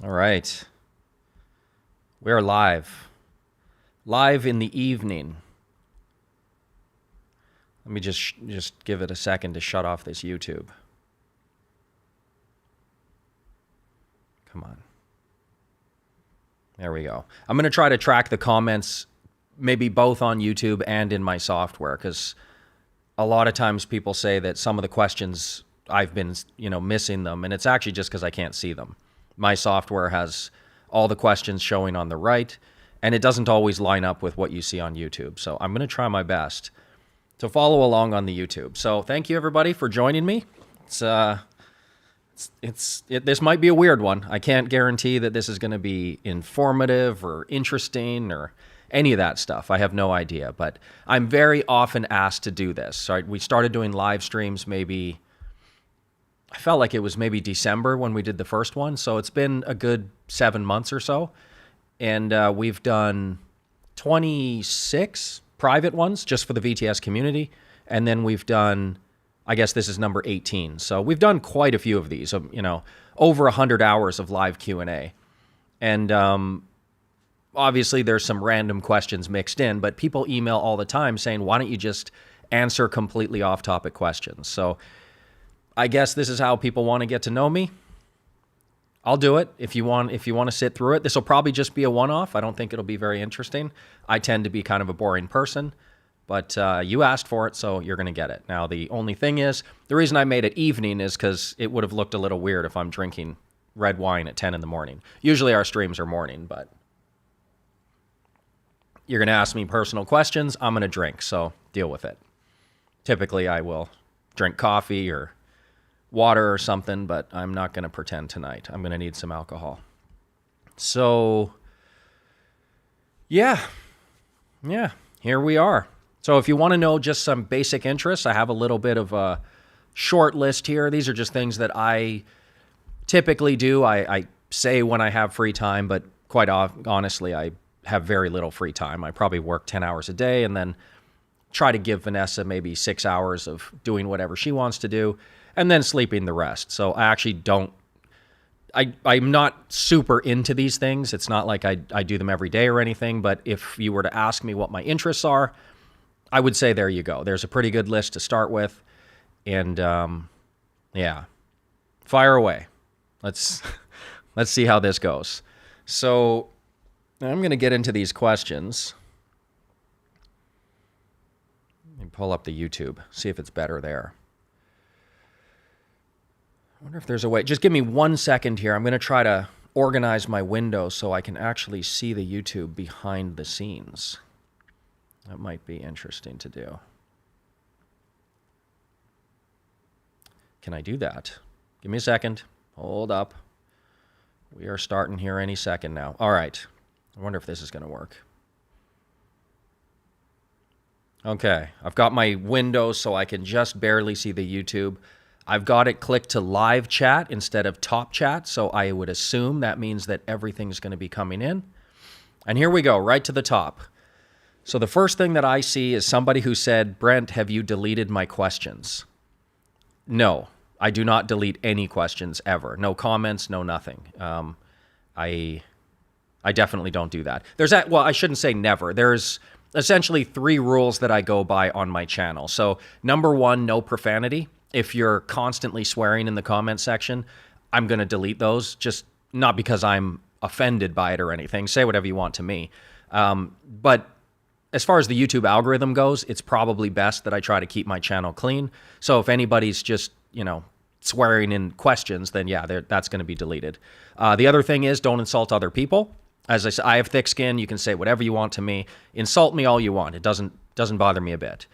All right. We're live. Live in the evening. Let me just give it a second to shut off this YouTube. Come on. There we go. I'm going to try to track the comments, maybe both on YouTube and in my software, because a lot of times people say that some of the questions I've been, missing them, and it's actually just because I can't see them. My software has all the questions showing on the right, and it doesn't always line up with what you see on YouTube. So I'm going to try my best to follow along on the YouTube. So thank you, everybody, for joining me. This might be a weird one. I can't guarantee that this is going to be informative or interesting or any of that stuff. I have no idea, but I'm very often asked to do this. So we started doing live streams maybe, I felt like it was maybe December when we did the first one. So it's been a good 7 months or so. And we've done 26 private ones just for the VTS community. And then we've done, I guess this is number 18. So we've done quite a few of these, over 100 hours of live Q&A. And obviously there's some random questions mixed in, but people email all the time saying, why don't you just answer completely off-topic questions? So I guess this is how people want to get to know me. I'll do it if you want to sit through it. This will probably just be a one-off. I don't think it'll be very interesting. I tend to be kind of a boring person, but you asked for it, so you're going to get it. Now, the only thing is, the reason I made it evening is because it would have looked a little weird if I'm drinking red wine at 10 in the morning. Usually our streams are morning, but you're going to ask me personal questions. I'm going to drink, so deal with it. Typically, I will drink coffee or water or something, but I'm not going to pretend tonight. I'm going to need some alcohol. So, yeah, here we are. So if you want to know just some basic interests, I have a little bit of a short list here. These are just things that I typically do. I say when I have free time, but quite honestly, I have very little free time. I probably work 10 hours a day and then try to give Vanessa maybe 6 hours of doing whatever she wants to do, and then sleeping the rest. So I actually don't, I'm not super into these things. It's not like I do them every day or anything, but if you were to ask me what my interests are, I would say there you go. There's a pretty good list to start with. And yeah, fire away. Let's see how this goes. So I'm going to get into these questions. Let me pull up the YouTube, see if it's better there. I wonder if there's a way. Just give me 1 second here. I'm going to try to organize my window so I can actually see the YouTube behind the scenes. That might be interesting to do. Can I do that? Give me a second. Hold up. We are starting here any second now. All right. I wonder if this is going to work. Okay. I've got my window so I can just barely see the YouTube. I've got it clicked to live chat instead of top chat, so I would assume that means that everything's going to be coming in. And here we go, right to the top. So the first thing that I see is somebody who said, Brent, have you deleted my questions? No, I do not delete any questions ever. No comments, no nothing. I definitely don't do that. Well, I shouldn't say never. There's essentially 3 rules that I go by on my channel. So number 1, no profanity. If you're constantly swearing in the comment section, I'm going to delete those, just not because I'm offended by it or anything. Say whatever you want to me. But as far as the YouTube algorithm goes, it's probably best that I try to keep my channel clean. So if anybody's just, swearing in questions, then yeah, that's going to be deleted. The other thing is don't insult other people. As I said, I have thick skin. You can say whatever you want to me. Insult me all you want. It doesn't bother me a bit.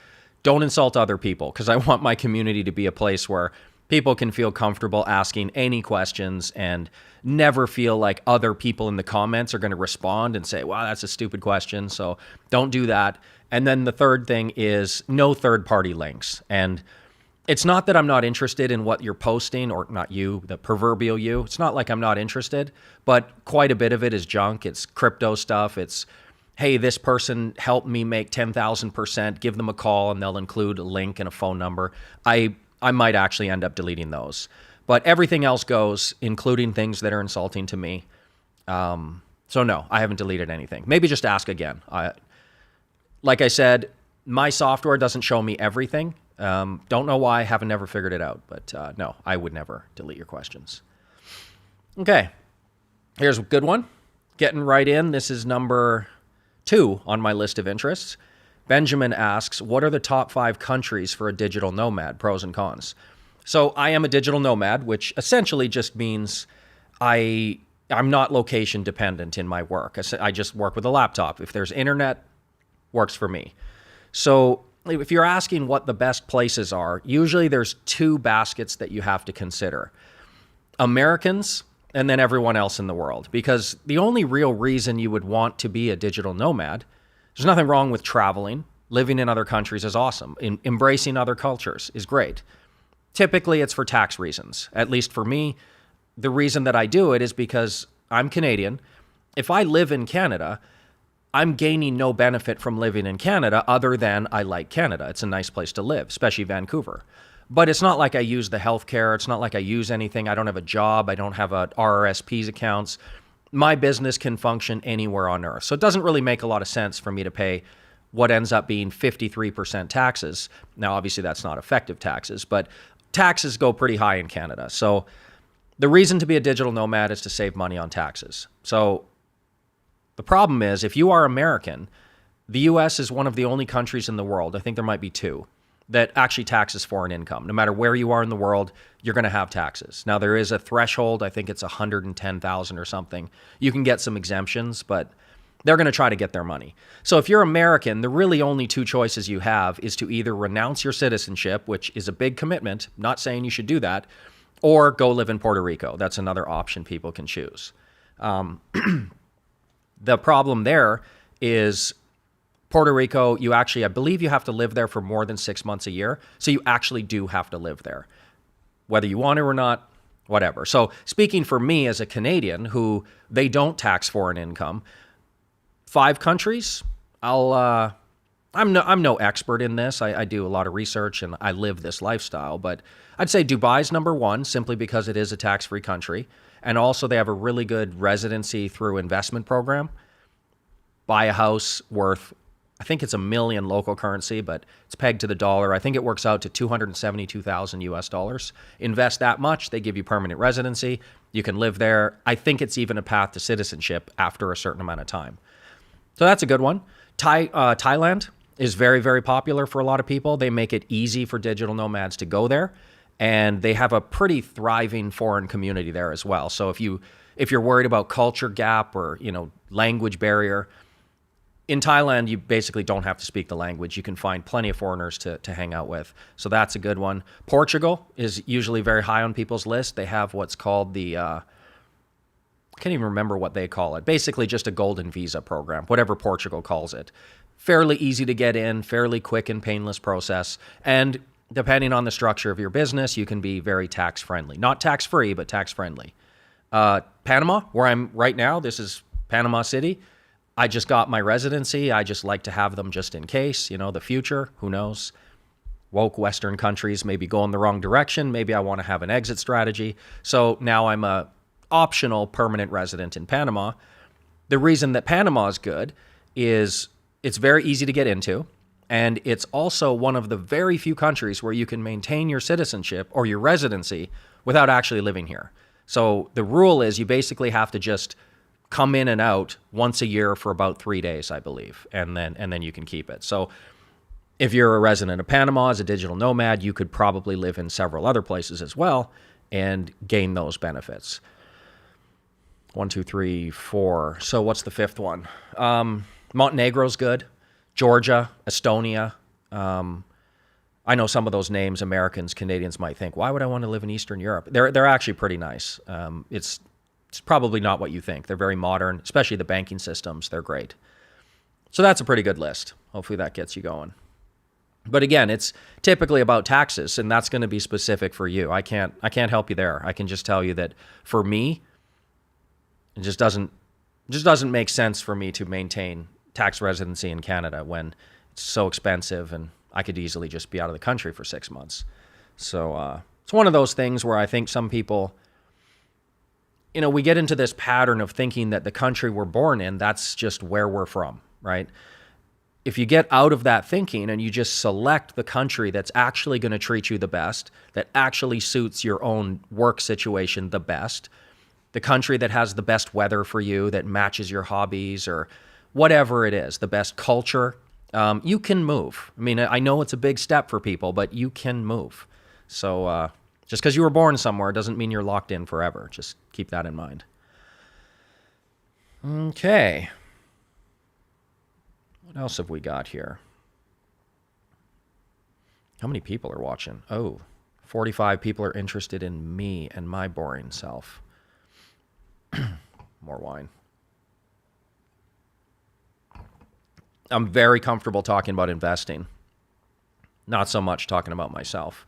Don't insult other people, because I want my community to be a place where people can feel comfortable asking any questions and never feel like other people in the comments are going to respond and say, wow, that's a stupid question. So don't do that. And then the third thing is no third-party links. And it's not that I'm not interested in what you're posting, or not you, the proverbial you. It's not like I'm not interested, but quite a bit of it is junk. It's crypto stuff. It's, hey, this person helped me make 10,000%, give them a call and they'll include a link and a phone number. I might actually end up deleting those. But everything else goes, including things that are insulting to me. So no, I haven't deleted anything. Maybe just ask again. Like I said, my software doesn't show me everything. Don't know why, haven't never figured it out, but no, I would never delete your questions. Okay, here's a good one. Getting right in, this is number 2 on my list of interests. Benjamin asks, what are the top 5 countries for a digital nomad, pros and cons? So I am a digital nomad, which essentially just means I'm not location dependent in my work. I just work with a laptop. If there's internet, works for me. So if you're asking what the best places are, usually there's 2 baskets that you have to consider. Americans and then everyone else in the world. Because the only real reason you would want to be a digital nomad, there's nothing wrong with traveling. Living in other countries is awesome. Embracing other cultures is great. Typically, it's for tax reasons. At least for me, the reason that I do it is because I'm Canadian. If I live in Canada, I'm gaining no benefit from living in Canada other than I like Canada. It's a nice place to live, especially Vancouver. But it's not like I use the healthcare. It's not like I use anything. I don't have a job. I don't have a RRSP's accounts. My business can function anywhere on earth. So it doesn't really make a lot of sense for me to pay what ends up being 53% taxes. Now, obviously, that's not effective taxes, but taxes go pretty high in Canada. So the reason to be a digital nomad is to save money on taxes. So the problem is, if you are American, the US is one of the only countries in the world, I think there might be 2, that actually taxes foreign income. No matter where you are in the world, you're going to have taxes. Now, there is a threshold. I think it's 110,000 or something. You can get some exemptions, but they're going to try to get their money. So if you're American, the really only 2 choices you have is to either renounce your citizenship, which is a big commitment, not saying you should do that, or go live in Puerto Rico. That's another option people can choose. The problem there is Puerto Rico, I believe you have to live there for more than 6 months a year. So you actually do have to live there, whether you want to or not, whatever. So speaking for me as a Canadian who they don't tax foreign income, 5 countries, I'm no expert in this. I do a lot of research and I live this lifestyle, but I'd say Dubai's number 1 simply because it is a tax-free country. And also they have a really good residency through investment program. Buy a house worth, I think it's $1 million local currency, but it's pegged to the dollar. I think it works out to 272,000 US dollars. Invest that much, they give you permanent residency. You can live there. I think it's even a path to citizenship after a certain amount of time. So that's a good one. Thailand is very, very popular for a lot of people. They make it easy for digital nomads to go there. And they have a pretty thriving foreign community there as well. So if you're worried about culture gap or, language barrier, in Thailand, you basically don't have to speak the language. You can find plenty of foreigners to hang out with. So that's a good one. Portugal is usually very high on people's list. They have what's called the, I can't even remember what they call it. Basically just a golden visa program, whatever Portugal calls it. Fairly easy to get in, fairly quick and painless process. And depending on the structure of your business, you can be very tax-friendly. Not tax-free, but tax-friendly. Panama, where I'm right now, this is Panama City. I just got my residency. I just like to have them just in case, the future, who knows? Woke Western countries maybe go in the wrong direction. Maybe I want to have an exit strategy. So now I'm a optional permanent resident in Panama. The reason that Panama is good is it's very easy to get into. And it's also one of the very few countries where you can maintain your citizenship or your residency without actually living here. So the rule is you basically have to just come in and out once a year for about 3 days, I believe, and then you can keep it. So if you're a resident of Panama as a digital nomad, you could probably live in several other places as well and gain those benefits. 1, 2, 3, 4. So what's the 5th one? Montenegro's good. Georgia, Estonia. I know some of those names Americans, Canadians might think, why would I want to live in Eastern Europe? They're actually pretty nice. It's probably not what you think. They're very modern, especially the banking systems. They're great. So that's a pretty good list. Hopefully that gets you going. But again, it's typically about taxes, and that's going to be specific for you. I can't help you there. I can just tell you that for me, it just doesn't make sense for me to maintain tax residency in Canada when it's so expensive and I could easily just be out of the country for 6 months. So it's one of those things where I think some people, we get into this pattern of thinking that the country we're born in, that's just where we're from, right? If you get out of that thinking and you just select the country that's actually going to treat you the best, that actually suits your own work situation the best, the country that has the best weather for you, that matches your hobbies or whatever it is, the best culture, you can move. I mean, I know it's a big step for people, but you can move. So just because you were born somewhere doesn't mean you're locked in forever. Just keep that in mind. Okay. What else have we got here? How many people are watching? Oh, 45 people are interested in me and my boring self. More wine. I'm very comfortable talking about investing. Not so much talking about myself.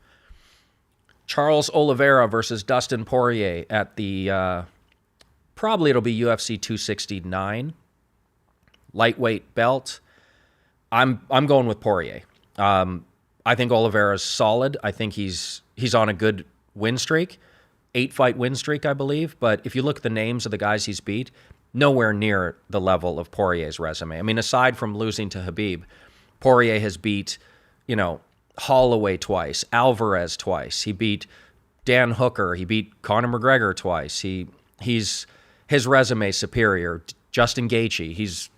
Charles Oliveira versus Dustin Poirier at the, probably it'll be UFC 269. Lightweight belt. I'm going with Poirier. I think Oliveira's solid. I think he's on a good win streak. 8-fight win streak, I believe. But if you look at the names of the guys he's beat, nowhere near the level of Poirier's resume. I mean, aside from losing to Khabib, Poirier has beat, Holloway twice, Alvarez twice. He beat Dan Hooker. He beat Conor McGregor twice. His resume is superior. Justin Gaethje.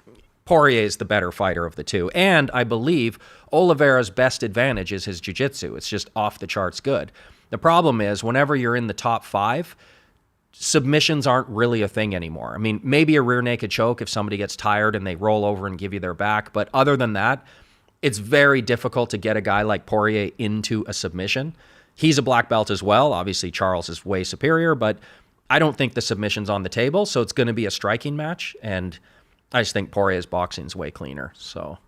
Poirier is the better fighter of the two. And I believe Oliveira's best advantage is his jiu-jitsu. It's just off the charts good. The problem is whenever you're in the top 5, submissions aren't really a thing anymore. I mean, maybe a rear naked choke if somebody gets tired and they roll over and give you their back. But other than that, it's very difficult to get a guy like Poirier into a submission. He's a black belt as well. Obviously, Charles is way superior, but I don't think the submission's on the table. So it's going to be a striking match. And I just think Poirier's boxing's way cleaner. So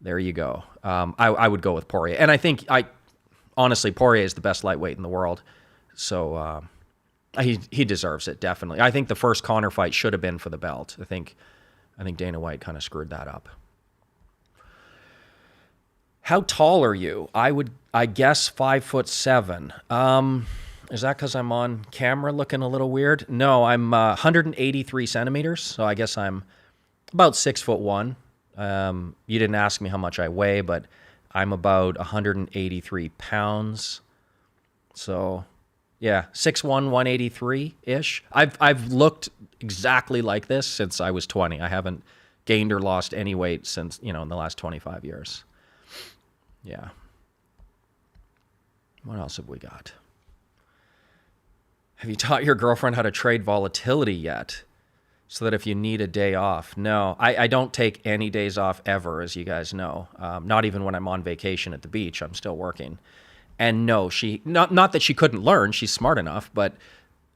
there you go. I would go with Poirier. And I think, honestly, Poirier is the best lightweight in the world. So he deserves it, definitely. I think the first Conor fight should have been for the belt. I think Dana White kind of screwed that up. How tall are you? I guess 5'7". Is that because I'm on camera looking a little weird? No, I'm 183 centimeters, so I guess I'm about 6'1". You didn't ask me how much I weigh, but I'm about 183 pounds. So, yeah, 6'1", 183-ish. I've looked exactly like this since I was 20. I haven't gained or lost any weight since, in the last 25 years. Yeah. What else have we got? Have you taught your girlfriend how to trade volatility yet? So that if you need a day off. No, I don't take any days off ever, as you guys know. Not even when I'm on vacation at the beach. I'm still working. And no, not that she couldn't learn. She's smart enough, but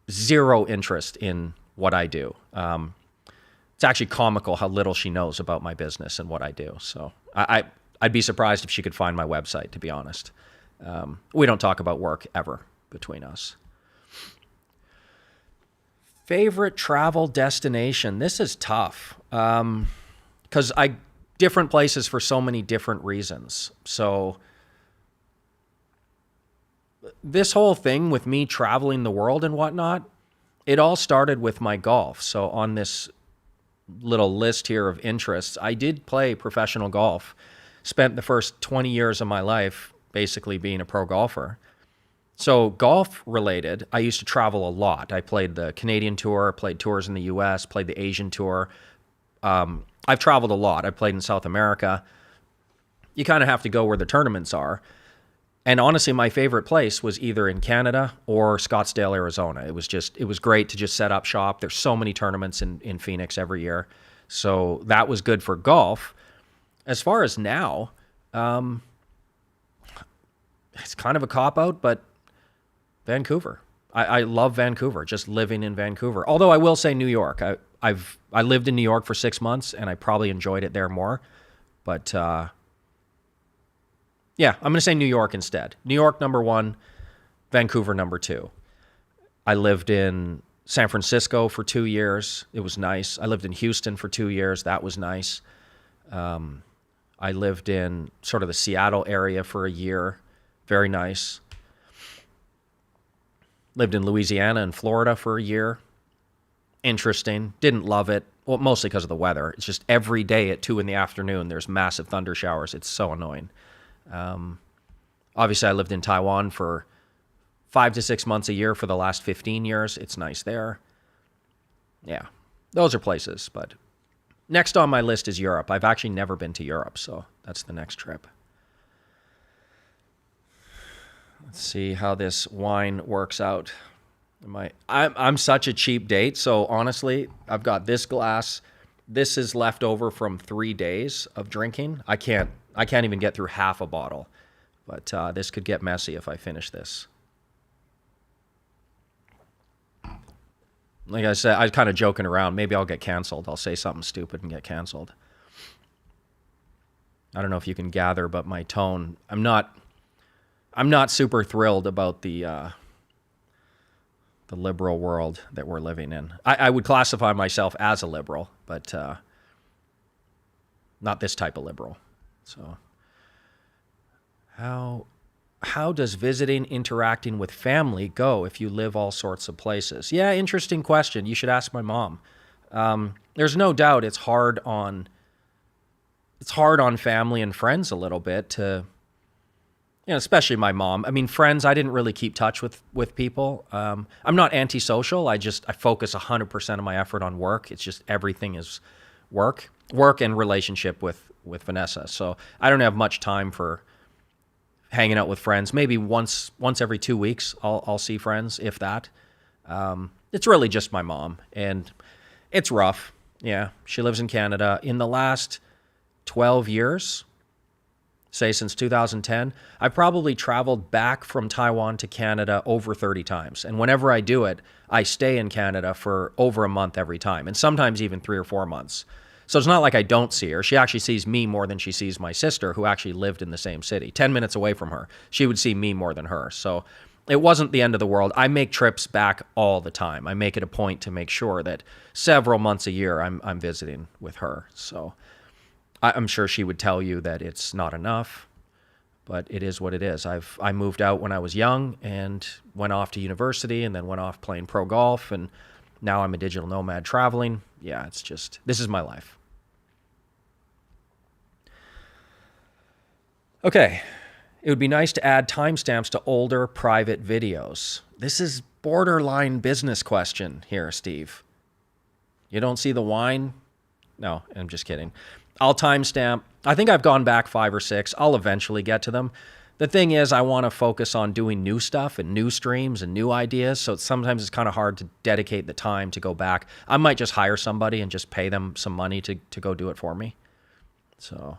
zero interest in what I do. It's actually comical how little she knows about my business and what I do. So I'd be surprised if she could find my website, to be honest. We don't talk about work ever between us. Favorite travel destination? This is tough because different places for so many different reasons. So this whole thing with me traveling the world and whatnot, it all started with my golf. So on this little list here of interests, I did play professional golf. Spent the first 20 years of my life basically being a pro golfer. So golf related, I used to travel a lot. I played the Canadian tour, played tours in the US, played the Asian tour. I've traveled a lot. I played in South America. You kind of have to go where the tournaments are. And honestly, my favorite place was either in Canada or Scottsdale, Arizona. It was great to just set up shop. There's so many tournaments in Phoenix every year. So that was good for golf. As far as now, it's kind of a cop-out, but Vancouver. I love Vancouver, just living in Vancouver. Although I will say New York. I lived in New York for 6 months, and I probably enjoyed it there more. But, yeah, I'm going to say New York instead. New York, number 1. Vancouver, number 2. I lived in San Francisco for 2 years. It was nice. I lived in Houston for 2 years. That was nice. I lived in sort of the Seattle area for a year. Very nice. Lived in Louisiana and Florida for a year. interesting. Didn't love it. Well, mostly because of the weather. It's just every day at 2 p.m, there's massive thunder showers. It's so annoying. Obviously, I lived in Taiwan for 5 to 6 months a year for the last 15 years. It's nice there. Yeah, those are places. But next on my list is Europe. I've actually never been to Europe, so that's the next trip. Let's see how this wine works out. I'm such a cheap date, so honestly, I've got this glass. This is left over from 3 days of drinking. I can't even get through half a bottle, but this could get messy if I finish this. Like I said, I was kind of joking around. Maybe I'll get canceled. I'll say something stupid and get canceled. I don't know if you can gather, but my tone, I'm not super thrilled about the liberal world that we're living in. I would classify myself as a liberal, but not this type of liberal. So how does visiting, interacting with family go if you live all sorts of places? Yeah, interesting question. You should ask my mom. There's no doubt it's hard on family and friends a little bit to, especially my mom. I mean, friends, I didn't really keep touch with people. I'm not antisocial. I focus 100% of my effort on work. It's just everything is work and relationship with Vanessa. So I don't have much time for hanging out with friends. Maybe once every 2 weeks, I'll see friends, if that. It's really just my mom, and it's rough. Yeah, she lives in Canada. In the last 12 years, say since 2010, I've probably traveled back from Taiwan to Canada over 30 times. And whenever I do it, I stay in Canada for over a month every time, and sometimes even 3 or 4 months. So it's not like I don't see her. She actually sees me more than she sees my sister, who actually lived in the same city, 10 minutes away from her. She would see me more than her. So it wasn't the end of the world. I make trips back all the time. I make it a point to make sure that several months a year I'm visiting with her. So I'm sure she would tell you that it's not enough, but it is what it is. I moved out when I was young and went off to university and then went off playing pro golf, and now I'm a digital nomad traveling. Yeah, it's just, this is my life. Okay, it would be nice to add timestamps to older private videos. This is borderline business question here, Steve. You don't see the wine? No, I'm just kidding. I'll timestamp. I think I've gone back 5 or 6. I'll eventually get to them. The thing is, I want to focus on doing new stuff and new streams and new ideas, so sometimes it's kind of hard to dedicate the time to go back. I might just hire somebody and just pay them some money to go do it for me. So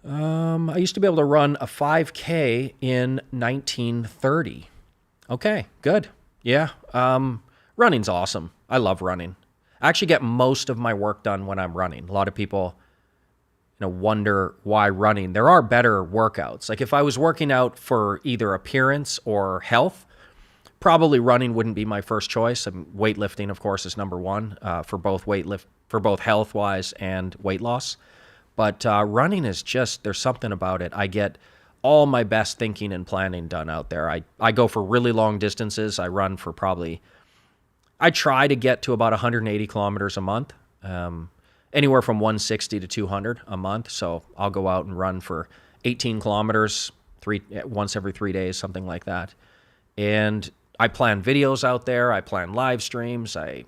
I used to be able to run a 5K in 1930. Okay, good. Yeah, running's awesome. I love running. I actually get most of my work done when I'm running. A lot of people wonder why running. There are better workouts. Like if I was working out for either appearance or health, probably running wouldn't be my first choice. Weightlifting, of course, is number one for both health-wise and weight loss. But running is just, there's something about it. I get all my best thinking and planning done out there. I go for really long distances. I run for I try to get to about 180 kilometers a month, anywhere from 160 to 200 a month. So I'll go out and run for 18 kilometers once every 3 days, something like that. And I plan videos out there. I plan live streams. I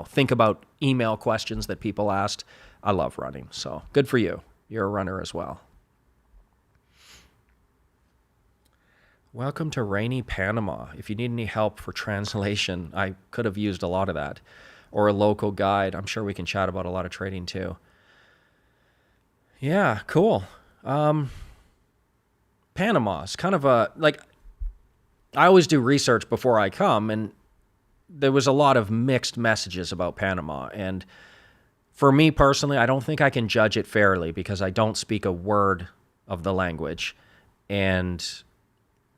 think about email questions that people asked. I love running, so good for you. You're a runner as well. Welcome to rainy Panama. If you need any help for translation, I could have used a lot of that. Or a local guide. I'm sure we can chat about a lot of trading too. Yeah, cool. Panama is kind of I always do research before I come, and there was a lot of mixed messages about Panama. And for me personally, I don't think I can judge it fairly because I don't speak a word of the language. And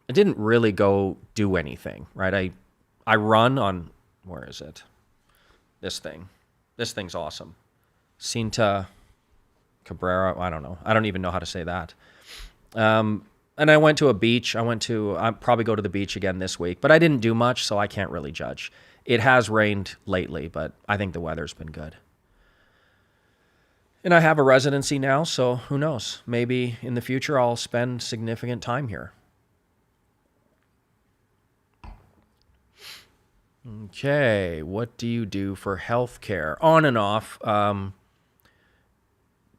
I didn't really go do anything, right? I run on, where is it? This thing. This thing's awesome. Cinta Cabrera, I don't know. I don't even know how to say that. And I went to a beach. I'll probably go to the beach again this week, but I didn't do much, so I can't really judge. It has rained lately, but I think the weather's been good. And I have a residency now, so who knows? Maybe in the future I'll spend significant time here. Okay, what do you do for healthcare? On and off.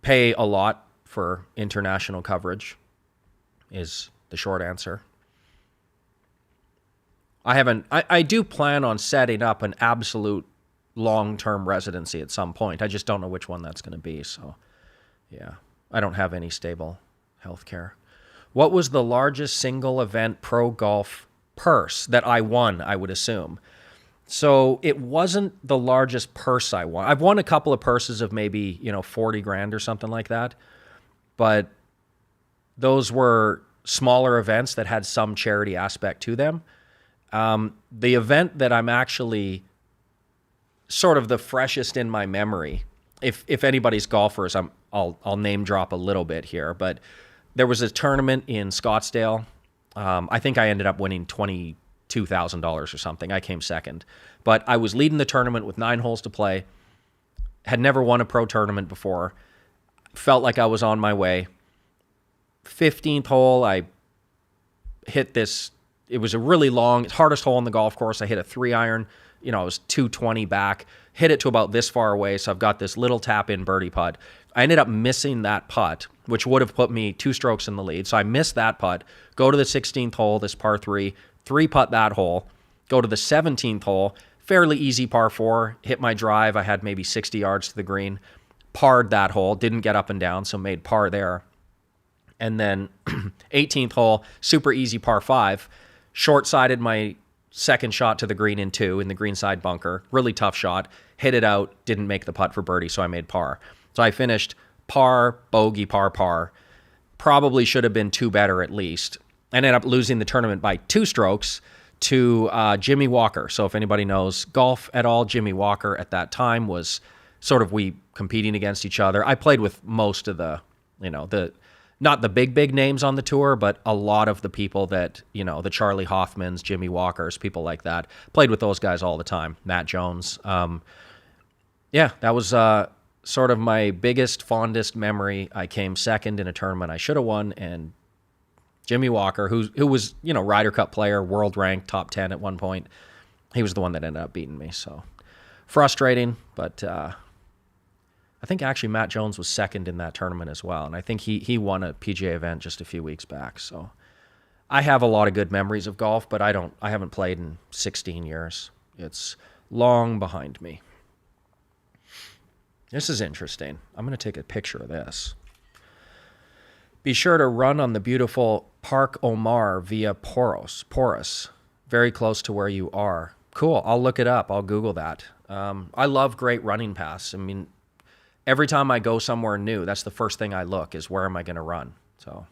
Pay a lot for international coverage is the short answer. I do plan on setting up an absolute long-term residency at some point. I just don't know which one that's going to be. So, yeah, I don't have any stable healthcare. What was the largest single event pro golf purse that I won, I would assume? So it wasn't the largest purse I won. I've won a couple of purses of maybe, 40 grand or something like that. But those were smaller events that had some charity aspect to them. The event that I'm actually sort of the freshest in my memory, if anybody's golfers, I'll name drop a little bit here, but there was a tournament in Scottsdale. I think I ended up winning $22,000 or something. I came second, but I was leading the tournament with 9 holes to play. Had never won a pro tournament before. Felt like I was on my way. 15th hole, I hit this. It was a really long, hardest hole on the golf course. I hit a 3-iron. I was 220 back. Hit it to about this far away, so I've got this little tap-in birdie putt. I ended up missing that putt, which would have put me 2 strokes in the lead. So I missed that putt. Go to the 16th hole, this par 3, 3-putt that hole. Go to the 17th hole, fairly easy par 4. Hit my drive. I had maybe 60 yards to the green. Parred that hole. Didn't get up and down, so made par there. And then 18th hole, super easy par 5. Short-sided my second shot to the green in 2 in the greenside bunker. Really tough shot. Hit it out. Didn't make the putt for birdie, so I made par. So I finished par, bogey, par, par. Probably should have been 2 better at least. I ended up losing the tournament by 2 strokes to Jimmy Walker. So if anybody knows golf at all, Jimmy Walker at that time was sort of we competing against each other. I played with most of the not the big names on the tour, but a lot of the people that, the Charlie Hoffmans, Jimmy Walkers, people like that. Played with those guys all the time. Matt Jones. Yeah, that was sort of my biggest, fondest memory. I came second in a tournament I should have won, and Jimmy Walker, who was, Ryder Cup player, world ranked, top 10 at one point, he was the one that ended up beating me. So frustrating, but I think actually Matt Jones was second in that tournament as well, and I think he won a PGA event just a few weeks back. So I have a lot of good memories of golf, but I haven't played in 16 years. It's long behind me. This is interesting. I'm going to take a picture of this. Be sure to run on the beautiful Park Omar via Porus, very close to where you are. Cool. I'll look it up. I'll Google that. I love great running paths. I mean, every time I go somewhere new, that's the first thing I look is where am I going to run? So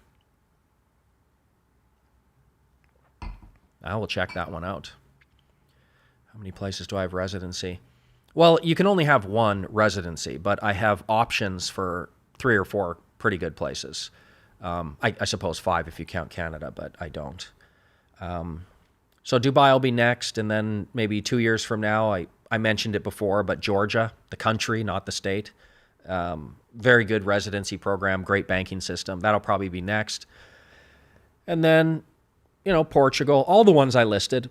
I will check that one out. How many places do I have residency? Well, you can only have one residency, but I have options for 3 or 4 pretty good places. I suppose 5 if you count Canada, but I don't. So Dubai will be next, and then maybe 2 years from now, I mentioned it before, but Georgia, the country, not the state. Very good residency program, great banking system. That'll probably be next. And then, Portugal, all the ones I listed,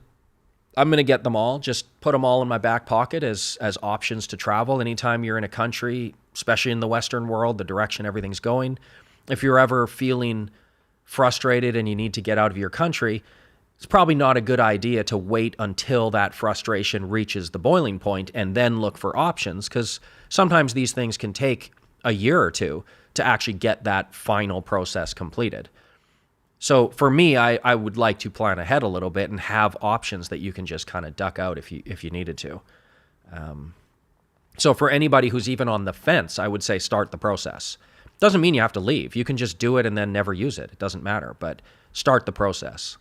I'm going to get them all, just put them all in my back pocket as options to travel. Anytime you're in a country, especially in the Western world, the direction everything's going, if you're ever feeling frustrated and you need to get out of your country, it's probably not a good idea to wait until that frustration reaches the boiling point and then look for options, because sometimes these things can take a year or 2 to actually get that final process completed. So for me, I would like to plan ahead a little bit and have options that you can just kind of duck out if you needed to. So for anybody who's even on the fence, I would say start the process. Doesn't mean you have to leave. You can just do it and then never use it. It doesn't matter, but start the process.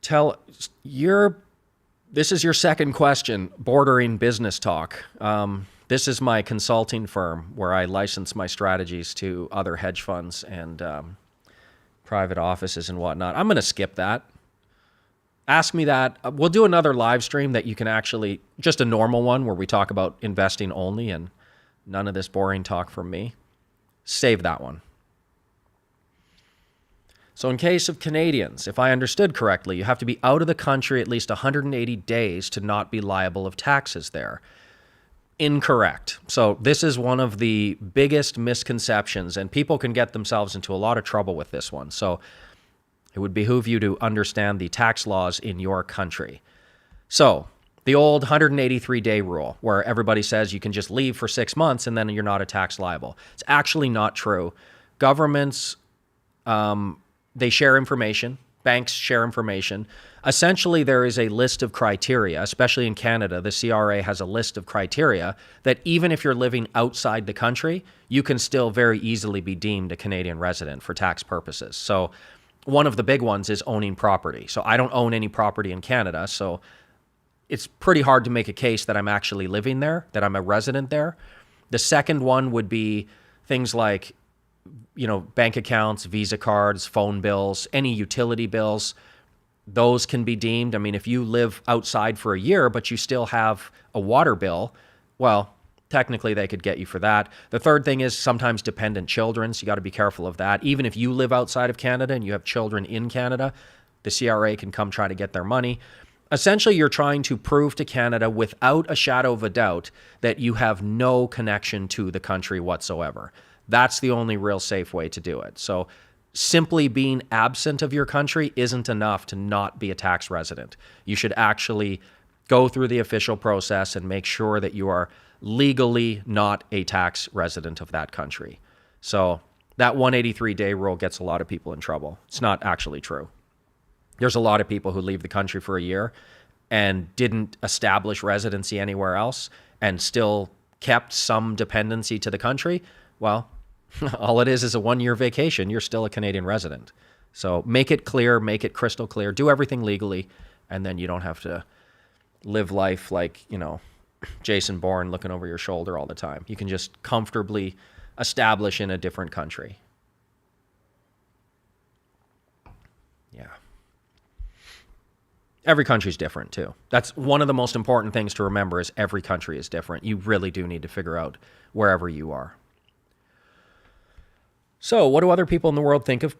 This is your second question, bordering business talk. This is my consulting firm where I license my strategies to other hedge funds and private offices and whatnot. I'm going to skip that. Ask me that. We'll do another live stream that you can actually, just a normal one where we talk about investing only and none of this boring talk from me. Save that one. So in case of Canadians, if I understood correctly, you have to be out of the country at least 180 days to not be liable of taxes there. Incorrect. So this is one of the biggest misconceptions, and people can get themselves into a lot of trouble with this one. So it would behoove you to understand the tax laws in your country. So the old 183-day rule, where everybody says you can just leave for 6 months and then you're not a tax liable. It's actually not true. Governments, they share information. Banks share information. Essentially, there is a list of criteria, especially in Canada. The CRA has a list of criteria that even if you're living outside the country, you can still very easily be deemed a Canadian resident for tax purposes. So one of the big ones is owning property. So I don't own any property in Canada, so it's pretty hard to make a case that I'm actually living there, that I'm a resident there. The second one would be things like, bank accounts, Visa cards, phone bills, any utility bills. Those can be deemed. I mean, if you live outside for a year, but you still have a water bill, well, technically they could get you for that. The third thing is sometimes dependent children, so you got to be careful of that. Even if you live outside of Canada and you have children in Canada, the CRA can come try to get their money. Essentially, you're trying to prove to Canada without a shadow of a doubt that you have no connection to the country whatsoever. That's the only real safe way to do it. So simply being absent of your country isn't enough to not be a tax resident. You should actually go through the official process and make sure that you are legally not a tax resident of that country. So that 183-day rule gets a lot of people in trouble. It's not actually true. There's a lot of people who leave the country for a year and didn't establish residency anywhere else and still kept some dependency to the country. Well, all it is a 1-year vacation. You're still a Canadian resident. So make it clear, make it crystal clear, do everything legally, and then you don't have to live life like, Jason Bourne looking over your shoulder all the time. You can just comfortably establish in a different country. Yeah. Every country's different too. That's one of the most important things to remember is every country is different. You really do need to figure out wherever you are. So what do other people in the world think of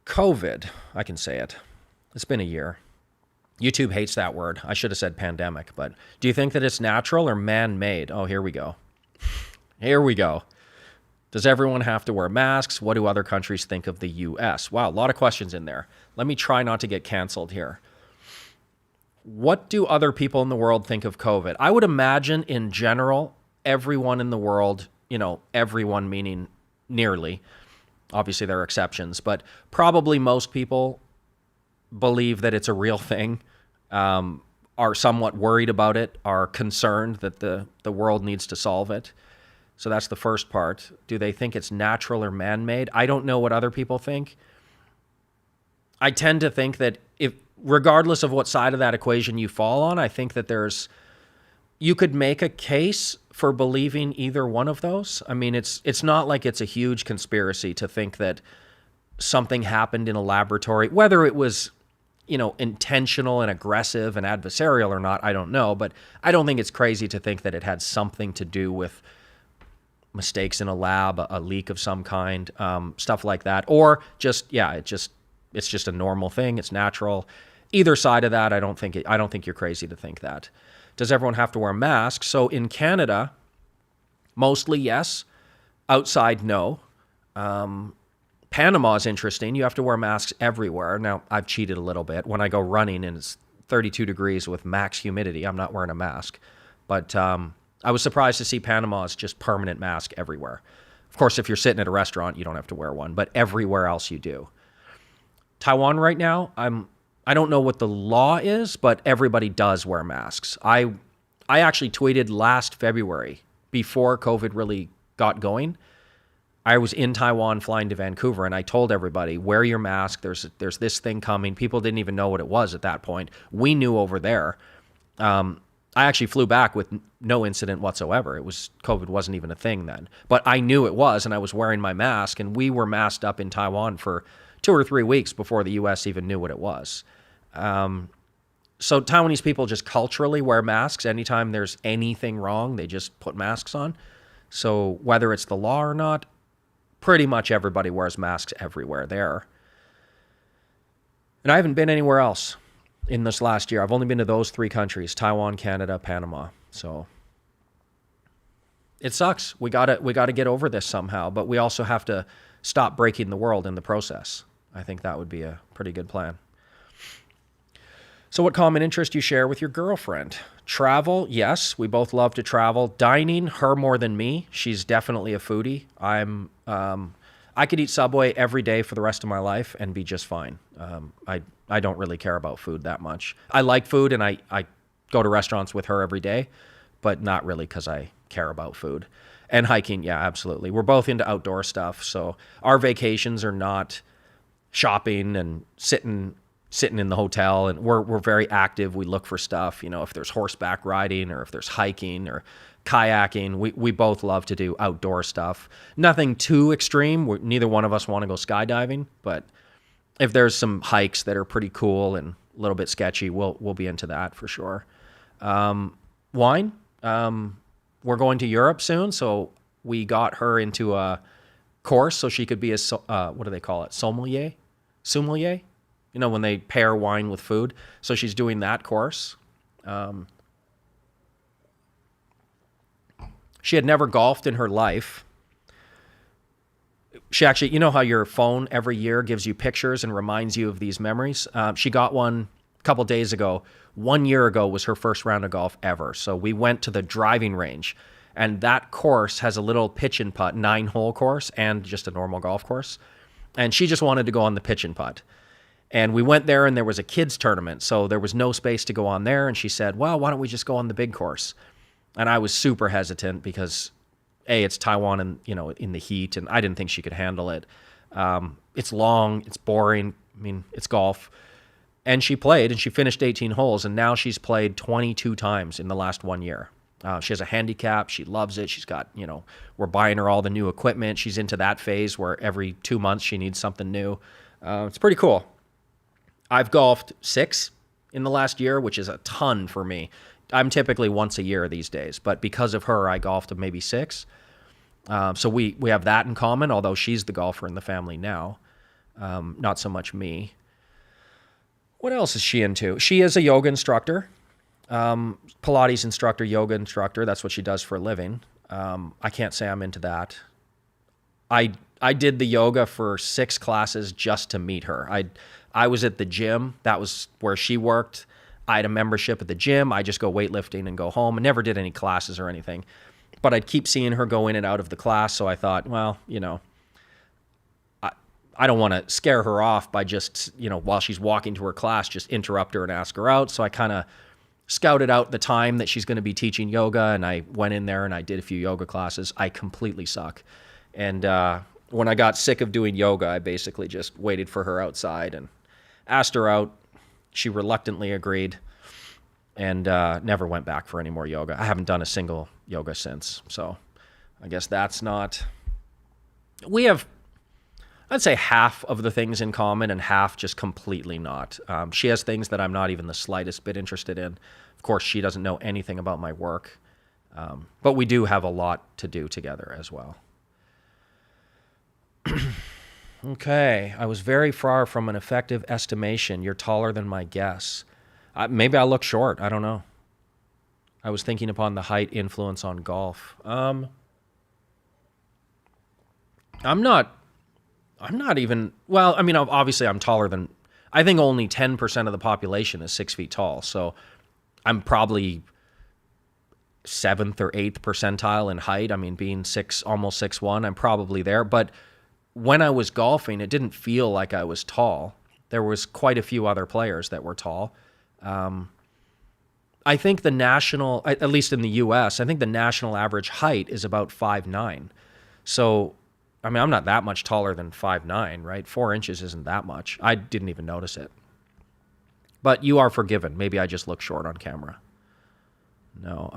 COVID? I can say it. It's been a year. YouTube hates that word. I should have said pandemic, but do you think that it's natural or man-made? Oh, here we go. Here we go. Does everyone have to wear masks? What do other countries think of the US? Wow, a lot of questions in there. Let me try not to get canceled here. What do other people in the world think of COVID? I would imagine in general, everyone in the world, everyone meaning nearly, obviously there are exceptions, but probably most people believe that it's a real thing, are somewhat worried about it, are concerned that the world needs to solve it. So that's the first part. Do they think it's natural or man-made? I don't know what other people think. I tend to think that regardless of what side of that equation you fall on, I think that you could make a case for believing either one of those. I mean, it's not like it's a huge conspiracy to think that something happened in a laboratory, whether it was, intentional and aggressive and adversarial or not, I don't know, but I don't think it's crazy to think that it had something to do with mistakes in a lab, a leak of some kind, stuff like that, or just, it's just a normal thing. It's natural. Either side of that, I don't think you're crazy to think that. Does everyone have to wear masks? So in Canada, mostly yes. Outside, no. Panama is interesting. You have to wear masks everywhere. Now, I've cheated a little bit. When I go running and it's 32 degrees with max humidity, I'm not wearing a mask. But I was surprised to see Panama's just permanent mask everywhere. Of course, if you're sitting at a restaurant, you don't have to wear one, but everywhere else you do. Taiwan right now, I don't know what the law is, but everybody does wear masks. I actually tweeted last February, before COVID really got going. I was in Taiwan flying to Vancouver, and I told everybody, wear your mask. There's this thing coming. People didn't even know what it was at that point. We knew over there. I actually flew back with no incident whatsoever. COVID wasn't even a thing then. But I knew it was, and I was wearing my mask, and we were masked up in Taiwan for 2 or 3 weeks before the U.S. even knew what it was. So Taiwanese people just culturally wear masks. Anytime there's anything wrong, they just put masks on. So whether it's the law or not, pretty much everybody wears masks everywhere there. And I haven't been anywhere else in this last year. I've only been to those 3 countries, Taiwan, Canada, Panama. So it sucks. We gotta get over this somehow, but we also have to stop breaking the world in the process. I think that would be a pretty good plan. So what common interest you share with your girlfriend? Travel, yes. We both love to travel. Dining, her more than me. She's definitely a foodie. I could eat Subway every day for the rest of my life and be just fine. I don't really care about food that much. I like food, and I go to restaurants with her every day, but not really because I care about food. And hiking, yeah, absolutely. We're both into outdoor stuff, so our vacations are not shopping and sitting in the hotel, and we're very active. We look for stuff, if there's horseback riding or if there's hiking or kayaking. We both love to do outdoor stuff. Nothing too extreme. Neither one of us want to go skydiving, but if there's some hikes that are pretty cool and a little bit sketchy, we'll be into that for sure. Wine. We're going to Europe soon, so we got her into a course so she could be a what do they call it? Sommelier. When they pair wine with food. So she's doing that course. She had never golfed in her life. She actually, how your phone every year gives you pictures and reminds you of these memories? She got one a couple days ago. 1 year ago was her first round of golf ever. So we went to the driving range, and that course has a little pitch and putt, 9-hole course, and just a normal golf course. And she just wanted to go on the pitch and putt. And we went there, and there was a kids tournament, so there was no space to go on there. And she said, well, why don't we just go on the big course? And I was super hesitant because, A, it's Taiwan and, in the heat, and I didn't think she could handle it. It's long, it's boring. It's golf. And she played, and she finished 18 holes, and now she's played 22 times in the last 1 year. She has a handicap. She loves it. She's got, we're buying her all the new equipment. She's into that phase where every 2 months she needs something new. It's pretty cool. I've golfed 6 in the last year, which is a ton for me. I'm typically once a year these days, but because of her, I golfed maybe 6. So we have that in common, although she's the golfer in the family now, not so much me. What else is she into? She is a yoga instructor, Pilates instructor, yoga instructor. That's what she does for a living. I can't say I'm into that. I did the yoga for 6 classes just to meet her. I was at the gym. That was where she worked. I had a membership at the gym. I just go weightlifting and go home. I never did any classes or anything. But I'd keep seeing her go in and out of the class, so I thought, well, I don't want to scare her off by just, while she's walking to her class, just interrupt her and ask her out. So I kind of scouted out the time that she's going to be teaching yoga, and I went in there and I did a few yoga classes. I completely suck. And when I got sick of doing yoga, I basically just waited for her outside and asked her out. She reluctantly agreed and never went back for any more yoga. I haven't done a single yoga since. So I guess that's not... We have, I'd say, half of the things in common and half just completely not. She has things that I'm not even the slightest bit interested in. Of course, she doesn't know anything about my work. But we do have a lot to do together as well. Okay, I was very far from an effective estimation. You're taller than my guess. Maybe I look short. I don't know. I was thinking upon the height influence on golf. I'm not even, well, obviously I'm taller than, I think only 10% of the population is 6 feet tall. So I'm probably 7th or 8th percentile in height. Being almost 6'1", I'm probably there. But when I was golfing, it didn't feel like I was tall. There was quite a few other players that were tall. I think the national, at least in the U.S., I think the national average height is about 5'9". So, I'm not that much taller than 5'9", right? 4 inches isn't that much. I didn't even notice it. But you are forgiven. Maybe I just look short on camera. No,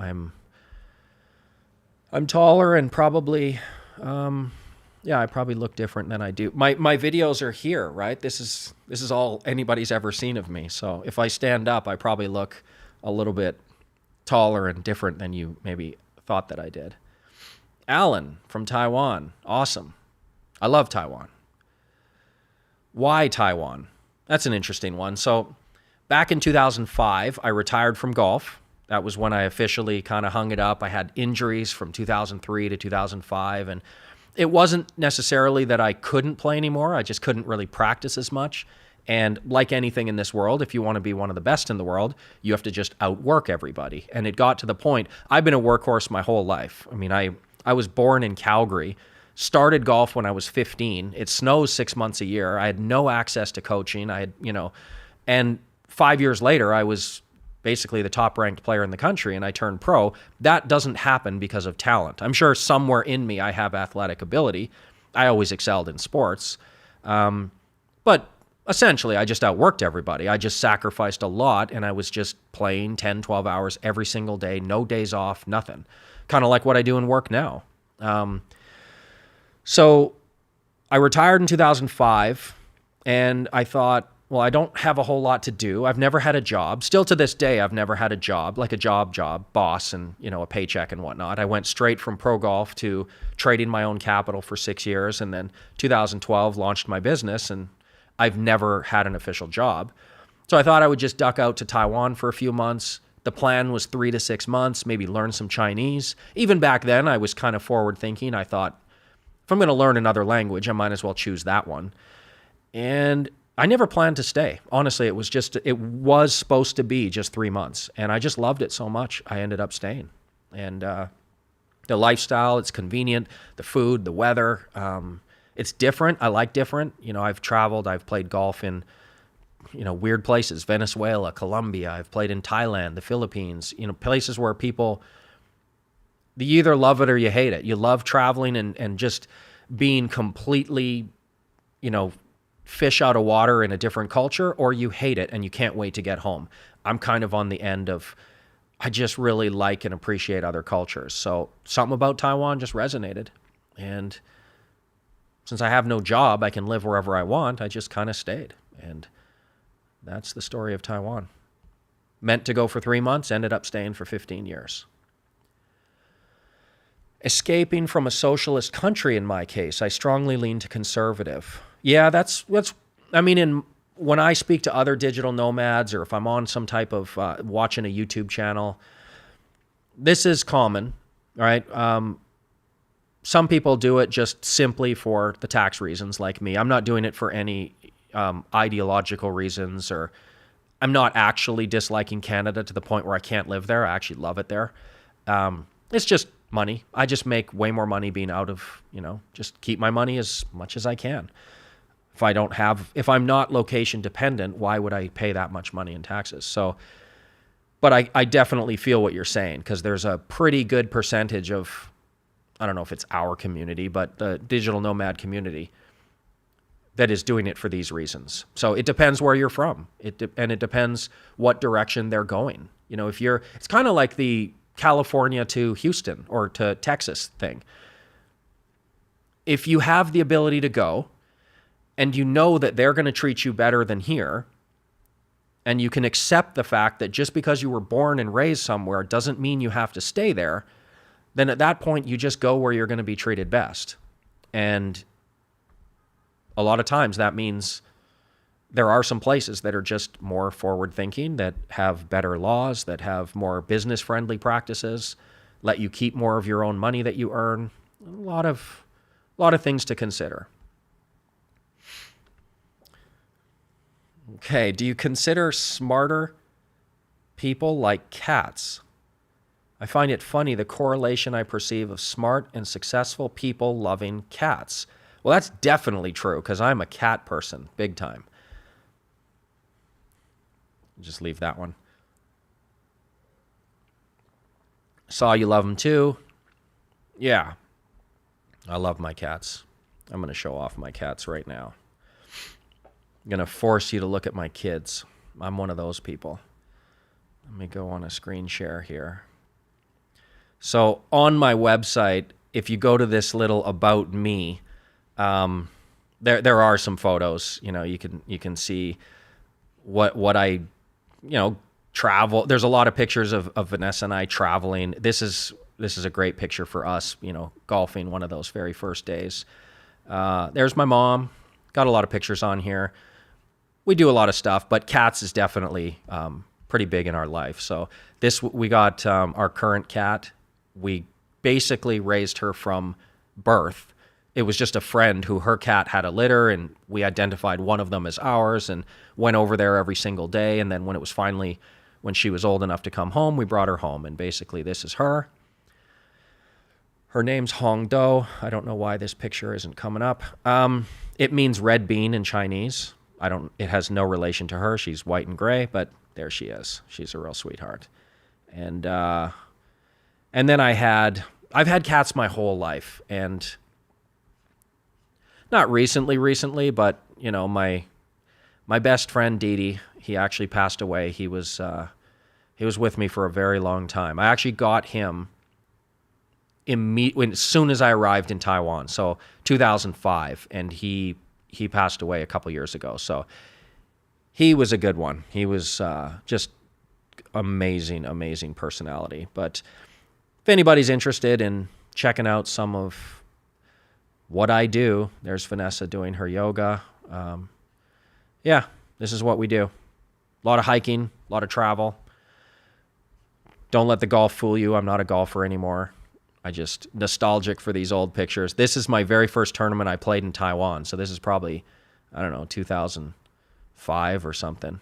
I'm taller and probably, yeah, I probably look different than I do. My videos are here, right? This is all anybody's ever seen of me. So if I stand up, I probably look a little bit taller and different than you maybe thought that I did. Alan from Taiwan. Awesome. I love Taiwan. Why Taiwan? That's an interesting one. So back in 2005, I retired from golf. That was when I officially kind of hung it up. I had injuries from 2003 to 2005, and it wasn't necessarily that I couldn't play anymore. I just couldn't really practice as much. And like anything in this world, if you want to be one of the best in the world, you have to just outwork everybody. And it got to the point, I've been a workhorse my whole life. I mean, I was born in Calgary, started golf when I was 15. It snows 6 months a year. I had no access to coaching. I had, and 5 years later, I was basically the top ranked player in the country and I turned pro. That doesn't happen because of talent. I'm sure somewhere in me I have athletic ability. I always excelled in sports. But essentially, I just outworked everybody. I just sacrificed a lot, and I was just playing 10, 12 hours every single day, no days off, nothing. Kind of like what I do in work now. So I retired in 2005, and I thought, well, I don't have a whole lot to do. I've never had a job. Still to this day, I've never had a job, like a job, boss, and a paycheck and whatnot. I went straight from pro golf to trading my own capital for 6 years, and then 2012 launched my business, and I've never had an official job. So I thought I would just duck out to Taiwan for a few months. The plan was 3 to 6 months, maybe learn some Chinese. Even back then, I was kind of forward thinking. I thought, if I'm going to learn another language, I might as well choose that one. And I never planned to stay. Honestly, it was supposed to be just 3 months. And I just loved it so much, I ended up staying. And the lifestyle, it's convenient, the food, the weather, it's different. I like different. I've traveled. I've played golf in, weird places, Venezuela, Colombia. I've played in Thailand, the Philippines, places where people, you either love it or you hate it. You love traveling and just being completely, fish out of water in a different culture, or you hate it and you can't wait to get home. I'm kind of on the end of, I just really like and appreciate other cultures. So something about Taiwan just resonated. And since I have no job, I can live wherever I want. I just kind of stayed. And that's the story of Taiwan. Meant to go for 3 months, ended up staying for 15 years. Escaping from a socialist country, in my case, I strongly lean to conservative. Yeah, when I speak to other digital nomads, or if I'm on some type of watching a YouTube channel, this is common, right? Some people do it just simply for the tax reasons, like me. I'm not doing it for any ideological reasons, or I'm not actually disliking Canada to the point where I can't live there. I actually love it there. It's just money. I just make way more money being out of, just keep my money as much as I can. If I'm not location dependent, why would I pay that much money in taxes? So, but I definitely feel what you're saying, because there's a pretty good percentage of, I don't know if it's our community, but the digital nomad community that is doing it for these reasons. So it depends where you're from. And it depends what direction they're going. It's kind of like the California to Houston or to Texas thing. If you have the ability to go and you know that they're going to treat you better than here, and you can accept the fact that just because you were born and raised somewhere doesn't mean you have to stay there, then at that point you just go where you're going to be treated best. And a lot of times that means there are some places that are just more forward thinking, that have better laws, that have more business friendly practices, let you keep more of your own money that you earn. A lot of things to consider. Okay, do you consider smarter people like cats? I find it funny, the correlation I perceive of smart and successful people loving cats. Well, that's definitely true, because I'm a cat person, big time. Just leave that one. Saw you love them too. Yeah, I love my cats. I'm going to show off my cats right now. I'm going to force you to look at my kids. I'm one of those people. Let me go on a screen share here. So on my website, if you go to this little about me, there are some photos. You can see what I travel. There's a lot of pictures of Vanessa and I traveling. This is a great picture for us, golfing one of those very first days. There's my mom. Got a lot of pictures on here. We do a lot of stuff, but cats is definitely pretty big in our life. So we got our current cat. We basically raised her from birth. It was just a friend who her cat had a litter, and we identified one of them as ours and went over there every single day. And then when she was old enough to come home, we brought her home. And basically this is her. Her name's Hong Do. I don't know why this picture isn't coming up. It means red bean in Chinese. It has no relation to her. She's white and gray, but there she is. She's a real sweetheart. And then I've had cats my whole life, and not recently, but my best friend Didi, he actually passed away. He was with me for a very long time. I actually got him as soon as I arrived in Taiwan, so 2005, and he passed away a couple years ago. So he was a good one. He was just amazing personality. But if anybody's interested in checking out some of what I do, there's Vanessa doing her yoga. Yeah, this is what we do. A lot of hiking, a lot of travel. Don't let the golf fool you. I'm not a golfer anymore. I just nostalgic for these old pictures. This is my very first tournament I played in Taiwan. So this is probably, 2005 or something.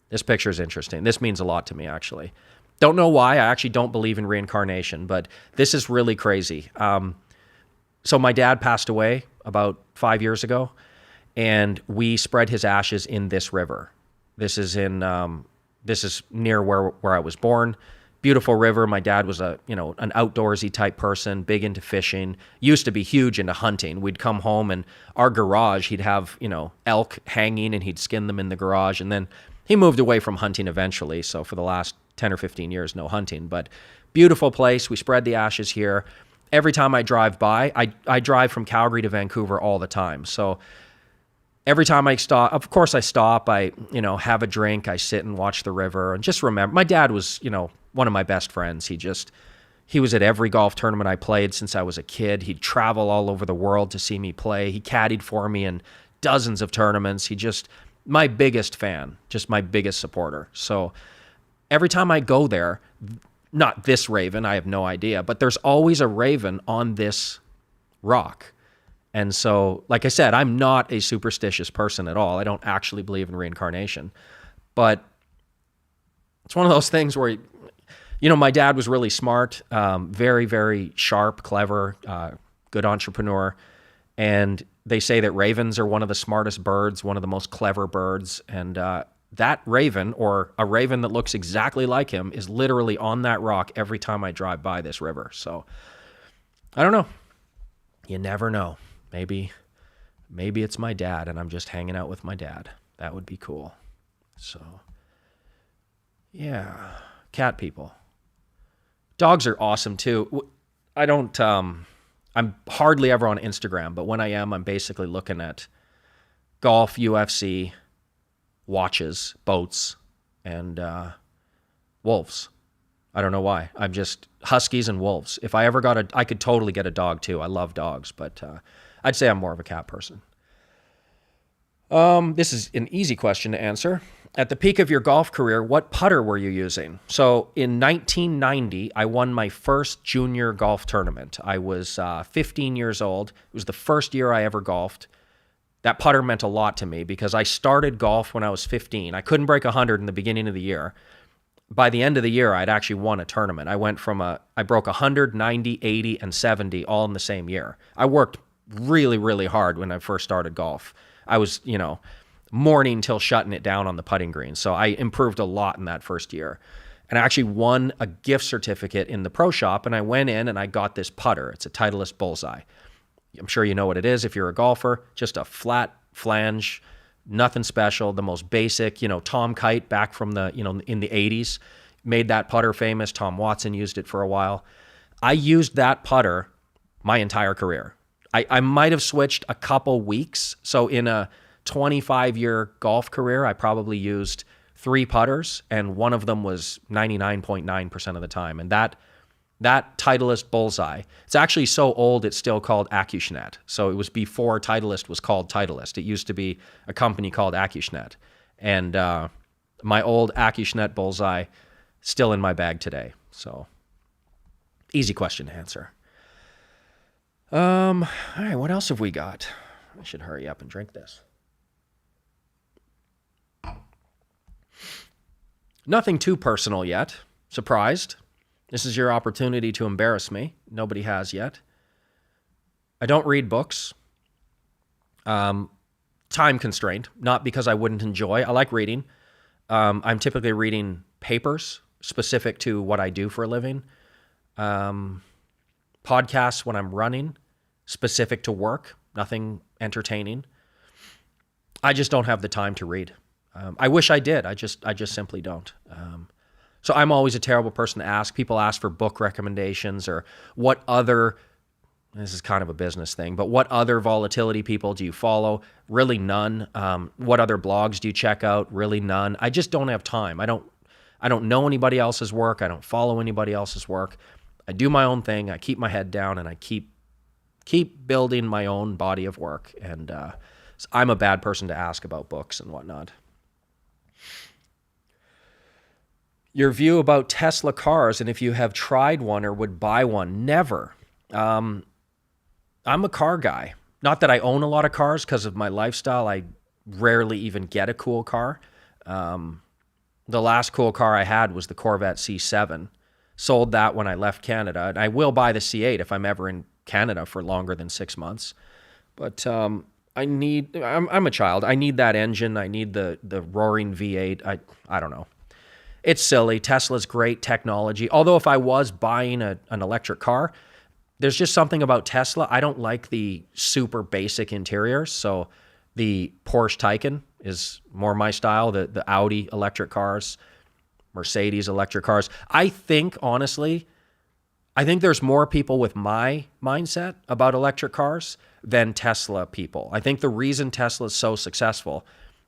This picture is interesting. This means a lot to me, actually. Don't know why. I actually don't believe in reincarnation, but this is really crazy. So my dad passed away about 5 years ago, and we spread his ashes in this river. This is near where I was born. Beautiful river. My dad was an outdoorsy type person, big into fishing, used to be huge into hunting. We'd come home, and our garage, he'd have, elk hanging, and he'd skin them in the garage. And then he moved away from hunting eventually. So for the last 10 or 15 years, no hunting, but beautiful place. We spread the ashes here. Every time I drive by, I drive from Calgary to Vancouver all the time. So every time I stop, of course I stop, I have a drink, I sit and watch the river, and just remember, my dad was, one of my best friends. He was at every golf tournament I played since I was a kid. He'd travel all over the world to see me play. He caddied for me in dozens of tournaments. My biggest fan, just my biggest supporter. So every time I go there, not this raven, I have no idea, but there's always a raven on this rock. And so, like I said, I'm not a superstitious person at all. I don't actually believe in reincarnation. But it's one of those things where, my dad was really smart, very, very sharp, clever, good entrepreneur. And they say that ravens are one of the smartest birds, one of the most clever birds. And that raven, or a raven that looks exactly like him, is literally on that rock every time I drive by this river. So I don't know. You never know. Maybe it's my dad and I'm just hanging out with my dad. That would be cool. So yeah, cat people. Dogs are awesome too. I'm hardly ever on Instagram, but when I am, I'm basically looking at golf, UFC, watches, boats, and wolves. I don't know why. I'm just huskies and wolves. If I ever I could totally get a dog too. I love dogs, but I'd say I'm more of a cat person. This is an easy question to answer. At the peak of your golf career, what putter were you using? So in 1990, I won my first junior golf tournament. I was 15 years old. It was the first year I ever golfed. That putter meant a lot to me because I started golf when I was 15. I couldn't break 100 in the beginning of the year. By the end of the year, I'd actually won a tournament. I broke 100, 90, 80, and 70 all in the same year. I worked really, really hard when I first started golf. I was, morning till shutting it down on the putting green. So I improved a lot in that first year. And I actually won a gift certificate in the pro shop, and I went in and I got this putter. It's a Titleist Bullseye. I'm sure you know what it is if you're a golfer. Just a flat flange, nothing special, the most basic, Tom Kite back from the, in the 80s. made that putter famous. Tom Watson used it for a while. I used that putter my entire career. I might have switched a couple weeks. So in a 25-year golf career, I probably used 3 putters, and one of them was 99.9% of the time. And that Titleist Bullseye, it's actually so old it's still called Acushnet. So it was before Titleist was called Titleist. It used to be a company called Acushnet. And my old Acushnet Bullseye still in my bag today. So easy question to answer. All right, what else have we got? I should hurry up and drink this. Nothing too personal yet. Surprised. This is your opportunity to embarrass me. Nobody has yet. I don't read books. Time constraint, not because I wouldn't enjoy. I like reading. I'm typically reading papers specific to what I do for a living. Podcasts when I'm running, specific to work, nothing entertaining. I just don't have the time to read. I wish I did. I just simply don't. So I'm always a terrible person to ask. People ask for book recommendations or what other, this is kind of a business thing, but what other volatility people do you follow? Really none. What other blogs do you check out? Really none. I just don't have time. I don't know anybody else's work. I don't follow anybody else's work. I do my own thing. I keep my head down, and I keep building my own body of work. And so I'm a bad person to ask about books and whatnot. Your view about Tesla cars and if you have tried one or would buy one. Never. I'm a car guy. Not that I own a lot of cars because of my lifestyle. I rarely even get a cool car. The last cool car I had was the Corvette C7. Sold that when I left Canada. And I will buy the C8 if I'm ever in Canada for longer than 6 months. But I'm a child. I need that engine. I need the roaring V8. I don't know. It's silly. Tesla's great technology. Although if I was buying an electric car, there's just something about Tesla. I don't like the super basic interiors. So the Porsche Taycan is more my style. The Audi electric cars, Mercedes electric cars. I think, honestly, there's more people with my mindset about electric cars than Tesla people. I think the reason Tesla is so successful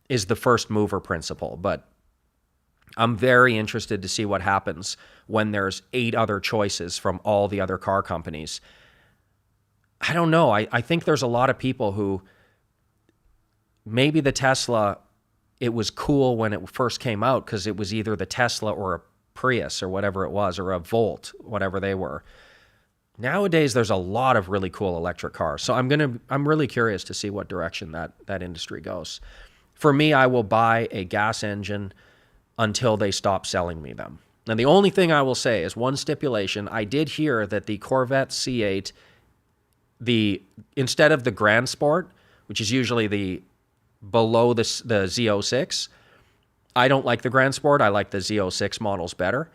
is the first mover principle. But I'm very interested to see what happens when there's 8 other choices from all the other car companies. I don't know. I think there's a lot of people who maybe the Tesla, it was cool when it first came out because it was either the Tesla or a Prius or whatever it was, or a Volt, whatever they were. Nowadays, there's a lot of really cool electric cars. So I'm really curious to see what direction that industry goes. For me, I will buy a gas engine until they stop selling me them. And the only thing I will say is one stipulation. I did hear that the Corvette C8, instead of the Grand Sport, which is usually below the Z06, I don't like the Grand Sport. I like the Z06 models better.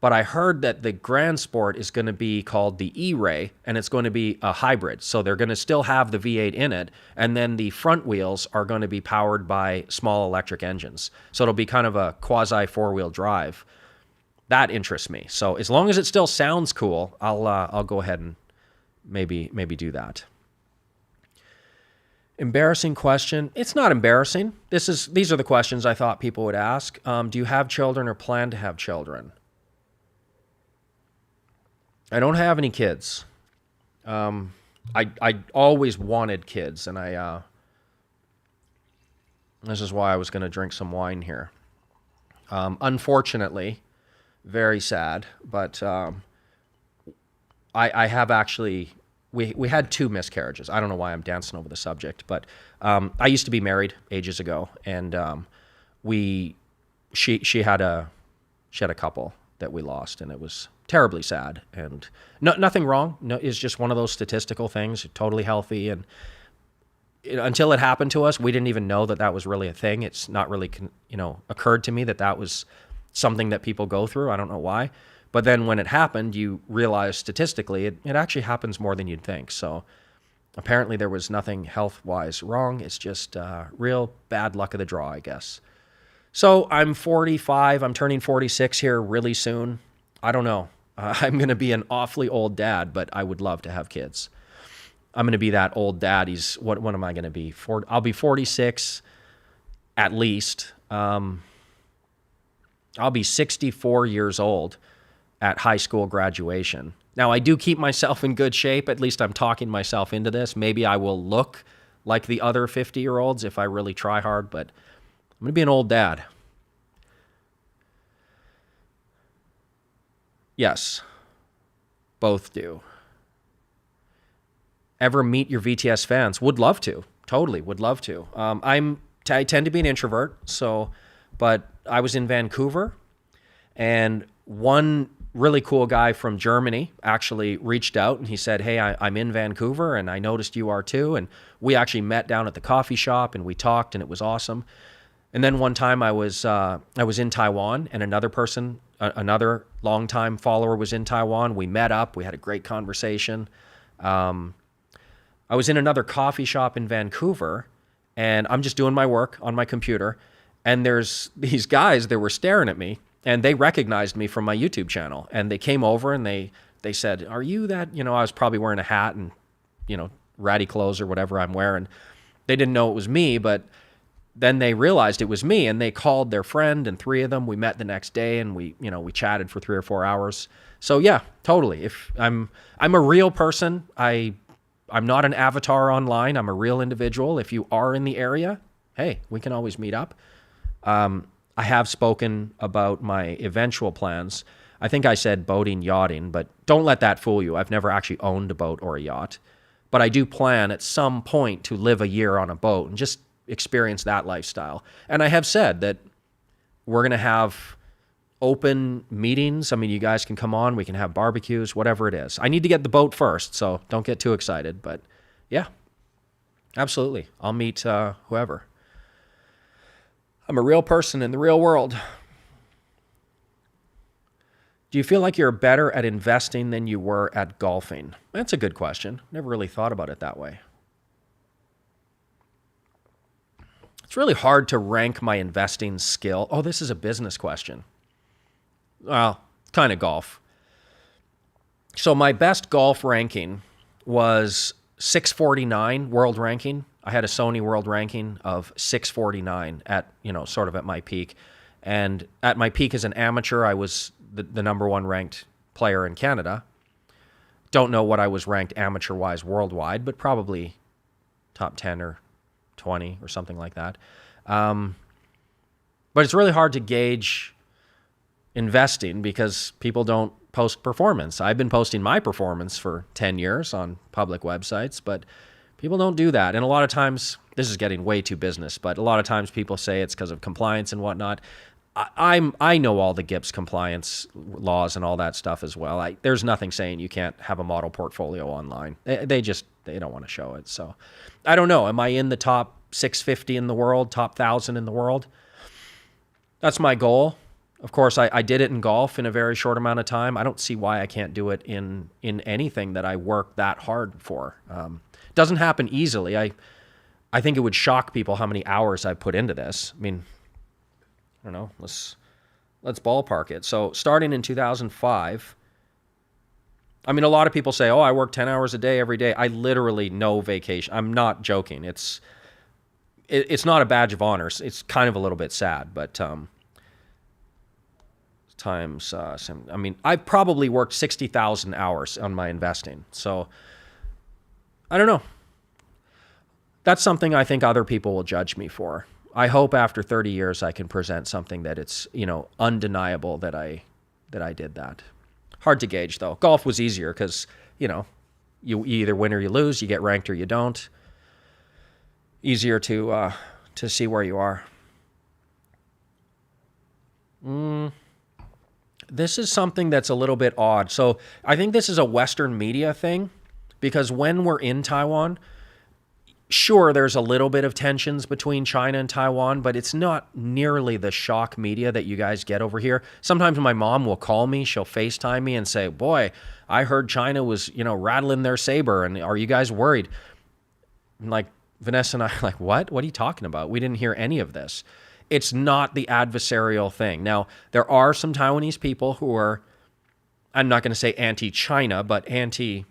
But I heard that the Grand Sport is going to be called the E-Ray, and it's going to be a hybrid. So they're going to still have the V8 in it, and then the front wheels are going to be powered by small electric engines. So it'll be kind of a quasi four-wheel drive. That interests me. So as long as it still sounds cool, I'll go ahead and maybe do that. Embarrassing question. It's not embarrassing. These are the questions I thought people would ask. Do you have children or plan to have children? I don't have any kids. I always wanted kids, and this is why I was going to drink some wine here. Unfortunately, very sad, but I have actually, we had 2 miscarriages. I don't know why I'm dancing over the subject, but I used to be married ages ago, and she had a couple that we lost, and it was terribly sad, and nothing wrong. No, it's just one of those statistical things. Totally healthy, and until it happened to us, we didn't even know that was really a thing. It's not really, occurred to me that was something that people go through. I don't know why, but then when it happened, you realize statistically it actually happens more than you'd think. So apparently there was nothing health-wise wrong. It's just real bad luck of the draw, I guess. So I'm 45. I'm turning 46 here really soon. I don't know. I'm going to be an awfully old dad, but I would love to have kids. I'm going to be that old dad. What am I going to be? I'll be 46 at least. I'll be 64 years old at high school graduation. Now, I do keep myself in good shape. At least I'm talking myself into this. Maybe I will look like the other 50-year-olds if I really try hard, but I'm going to be an old dad. Yes, both do. Ever meet your VTS fans? Would love to. Totally, would love to. I tend to be an introvert, but I was in Vancouver, and one really cool guy from Germany actually reached out, and he said, hey, I'm in Vancouver, and I noticed you are too, and we actually met down at the coffee shop, and we talked, and it was awesome. And then one time I was in Taiwan, and another longtime follower was in Taiwan. We met up. We had a great conversation. I was in another coffee shop in Vancouver, and I'm just doing my work on my computer, and there's these guys that were staring at me, and they recognized me from my YouTube channel, and they came over and they said, are you that, I was probably wearing a hat and, ratty clothes or whatever I'm wearing. They didn't know it was me, but then they realized it was me, and they called their friend, and three of them. We met the next day, and we chatted for 3 or 4 hours. So yeah, totally. If I'm a real person, I'm not an avatar online. I'm a real individual. If you are in the area, hey, we can always meet up. I have spoken about my eventual plans. I think I said boating, yachting, but don't let that fool you. I've never actually owned a boat or a yacht, but I do plan at some point to live a year on a boat and just experience that lifestyle. And I have said that we're going to have open meetings. I mean, you guys can come on, we can have barbecues, whatever it is. I need to get the boat first, so don't get too excited, but yeah, absolutely. I'll meet whoever. I'm a real person in the real world. Do you feel like you're better at investing than you were at golfing? That's a good question. Never really thought about it that way. It's really hard to rank my investing skill. Oh, this is a business question. Well, kind of golf. So my best golf ranking was 649 world ranking. I had a Sony world ranking of 649 at, sort of at my peak. And at my peak as an amateur, I was the number one ranked player in Canada. Don't know what I was ranked amateur-wise worldwide, but probably top 10 or 20 or something like that. But it's really hard to gauge investing because people don't post performance. I've been posting my performance for 10 years on public websites, but people don't do that. And a lot of times, this is getting way too business, but a lot of times people say it's because of compliance and whatnot. I know all the GIPS compliance laws and all that stuff as well. There's nothing saying you can't have a model portfolio online. They don't want to show it. So I don't know. Am I in the top 650 in the world, top 1,000 in the world? That's my goal. Of course, I did it in golf in a very short amount of time. I don't see why I can't do it in anything that I work that hard for. Doesn't happen easily. I think it would shock people how many hours I put into this. I mean, I don't know. Let's ballpark it. So starting in 2005, I mean, a lot of people say, oh, I work 10 hours a day every day. I literally no vacation. I'm not joking. It's not a badge of honor. It's kind of a little bit sad, but I mean, I've probably worked 60,000 hours on my investing. So I don't know. That's something I think other people will judge me for. I hope after 30 years I can present something that it's, undeniable that I did that. Hard to gauge though. Golf was easier because, you either win or you lose, you get ranked or you don't. Easier to see where you are. This is something that's a little bit odd. So I think this is a Western media thing because when we're in Taiwan, sure, there's a little bit of tensions between China and Taiwan, but it's not nearly the shock media that you guys get over here. Sometimes my mom will call me, she'll FaceTime me and say, boy, I heard China was, rattling their saber, and are you guys worried? And like, Vanessa and I are like, what? What are you talking about? We didn't hear any of this. it's not the adversarial thing. Now, there are some Taiwanese people who are, I'm not going to say anti-China, but anti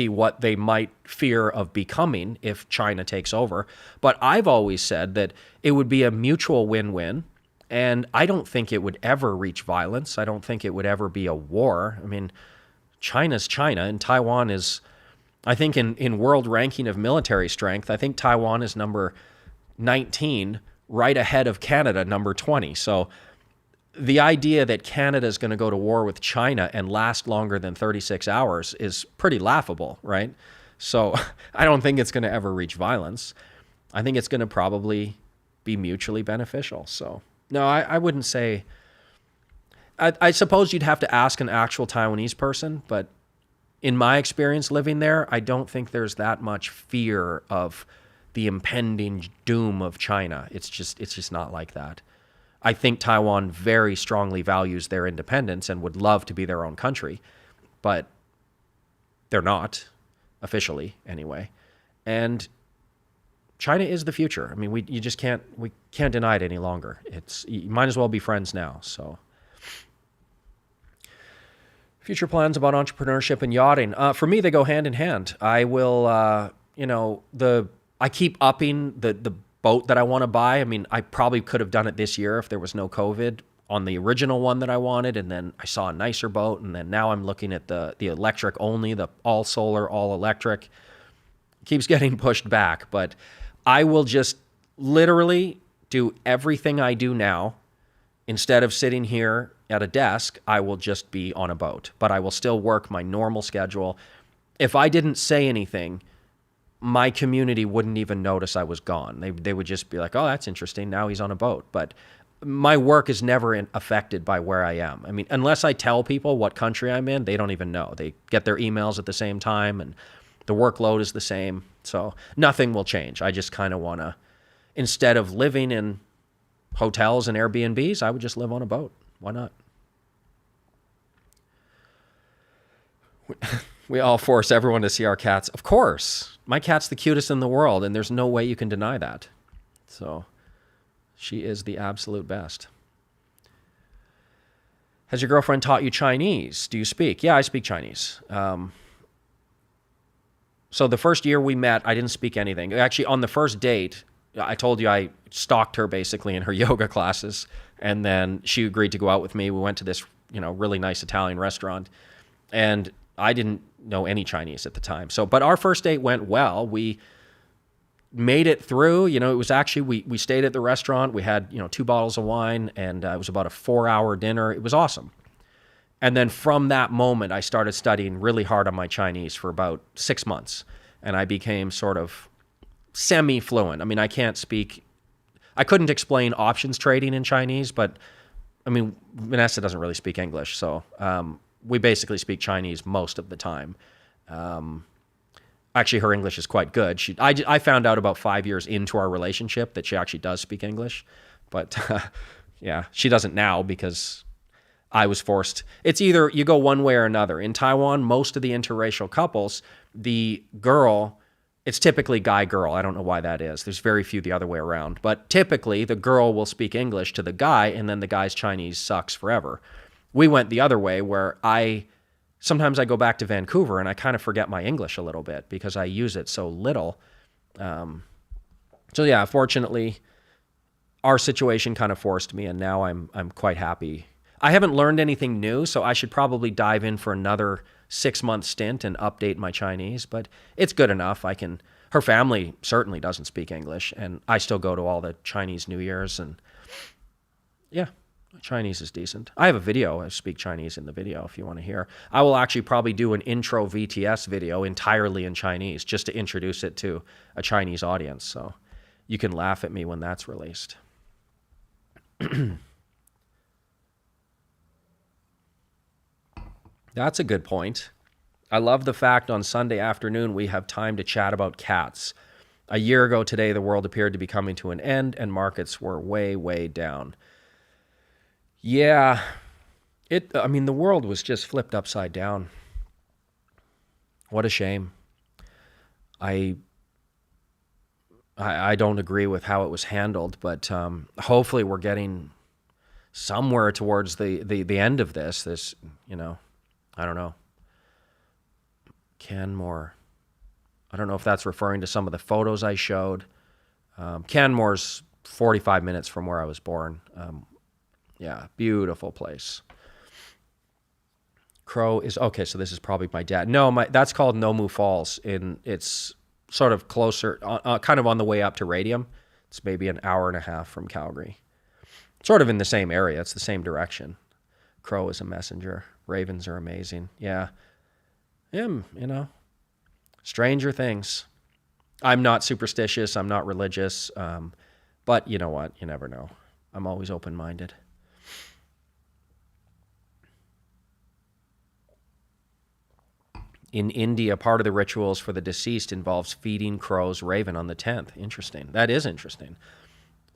what they might fear of becoming if China takes over. But I've always said that it would be a mutual win-win, and I don't think it would ever reach violence. I don't think it would ever be a war. I mean, China's China, and Taiwan is, I think in world ranking of military strength, I think Taiwan is number 19, right ahead of Canada, number 20. So the idea that Canada is going to go to war with China and last longer than 36 hours is pretty laughable, right? So I don't think it's going to ever reach violence. I think it's going to probably be mutually beneficial. So no, I wouldn't say, I suppose you'd have to ask an actual Taiwanese person, but in my experience living there, I don't think there's that much fear of the impending doom of China. It's just not like that. I think Taiwan very strongly values their independence and would love to be their own country, but they're not, officially anyway. And China is the future. I mean, we can't deny it any longer. You might as well be friends now. So, future plans about entrepreneurship and yachting. For me, they go hand in hand. I will, I keep upping the boat that I want to buy. I mean, I probably could have done it this year if there was no COVID on the original one that I wanted, and then I saw a nicer boat, and then now I'm looking at the electric only, the all solar, all electric. Keeps getting pushed back, but I will just literally do everything I do now. Instead of sitting here at a desk, I will just be on a boat, but I will still work my normal schedule. If I didn't say anything, my community wouldn't even notice I was gone. They would just be like, oh, that's interesting. Now he's on a boat. But my work is never affected by where I am. I mean, unless I tell people what country I'm in, they don't even know. They get their emails at the same time, and the workload is the same. So nothing will change. I just kind of want to, instead of living in hotels and Airbnbs, I would just live on a boat. Why not? We all force everyone to see our cats. Of course. My cat's the cutest in the world, and there's no way you can deny that. So she is the absolute best. Has your girlfriend taught you Chinese? Do you speak? Yeah, I speak Chinese. So the first year we met, I didn't speak anything. Actually, on the first date, I told you I stalked her basically in her yoga classes, and then she agreed to go out with me. We went to this, really nice Italian restaurant, and I didn't know any Chinese at the time. So, but our first date went well. We made it through. It was actually, we stayed at the restaurant. We had, 2 bottles of wine, and it was about a 4-hour dinner. It was awesome. And then from that moment, I started studying really hard on my Chinese for about 6 months, and I became sort of semi-fluent. I mean, I couldn't explain options trading in Chinese, but I mean, Vanessa doesn't really speak English, so we basically speak Chinese most of the time. Actually, her English is quite good. I found out about 5 years into our relationship that she actually does speak English, but yeah, she doesn't now because I was forced. It's either you go one way or another. In Taiwan, most of the interracial couples, the girl, it's typically guy-girl. I don't know why that is. There's very few the other way around. But typically, the girl will speak English to the guy, and then the guy's Chinese sucks forever. We went the other way where sometimes I go back to Vancouver and I kind of forget my English a little bit because I use it so little. So yeah, fortunately, our situation kind of forced me, and now I'm quite happy. I haven't learned anything new, so I should probably dive in for another 6-month stint and update my Chinese, but it's good enough. Her family certainly doesn't speak English, and I still go to all the Chinese New Year's, and yeah, Chinese is decent. I have a video. I speak Chinese in the video if you want to hear. I will actually probably do an intro VTS video entirely in Chinese just to introduce it to a Chinese audience, so you can laugh at me when that's released. That's a good point. I love the fact on Sunday afternoon we have time to chat about cats. A year ago today, the world appeared to be coming to an end and markets were way, way down. Yeah, the world was just flipped upside down. What a shame. I I don't agree with how it was handled, but hopefully we're getting somewhere towards the end of this. I don't know. Canmore. I don't know if that's referring to some of the photos I showed. Canmore's 45 minutes from where I was born. Yeah, beautiful place. Crow is, okay, so this is probably my dad. No, that's called Nomu Falls. It's sort of closer, kind of on the way up to Radium. It's maybe an hour and a half from Calgary. Sort of in the same area. It's the same direction. Crow is a messenger. Ravens are amazing. Yeah. Stranger things. I'm not superstitious. I'm not religious. But you know what? You never know. I'm always open-minded. In India, part of the rituals for the deceased involves feeding crows raven on the 10th. Interesting. That is interesting.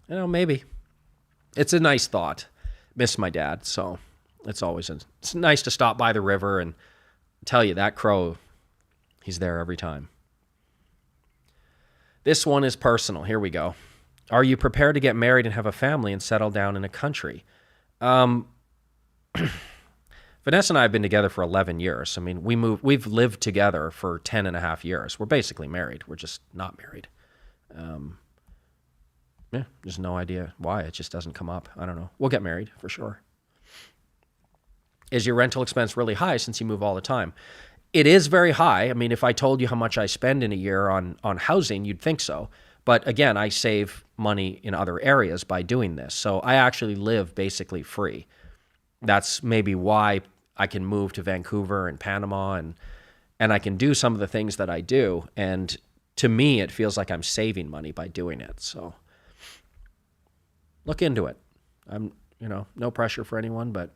Maybe. It's a nice thought. Miss my dad, so it's nice to stop by the river and tell you that crow, he's there every time. This one is personal. Here we go. Are you prepared to get married and have a family and settle down in a country? Vanessa and I have been together for 11 years. I mean, we've lived together for 10 and a half years. We're basically married. We're just not married. There's no idea why. It just doesn't come up. I don't know. We'll get married for sure. Is your rental expense really high since you move all the time? It is very high. I mean, if I told you how much I spend in a year on housing, you'd think so. But again, I save money in other areas by doing this. So I actually live basically free. That's maybe why I can move to Vancouver and Panama and I can do some of the things that I do. And to me, it feels like I'm saving money by doing it. So look into it. I'm, no pressure for anyone, but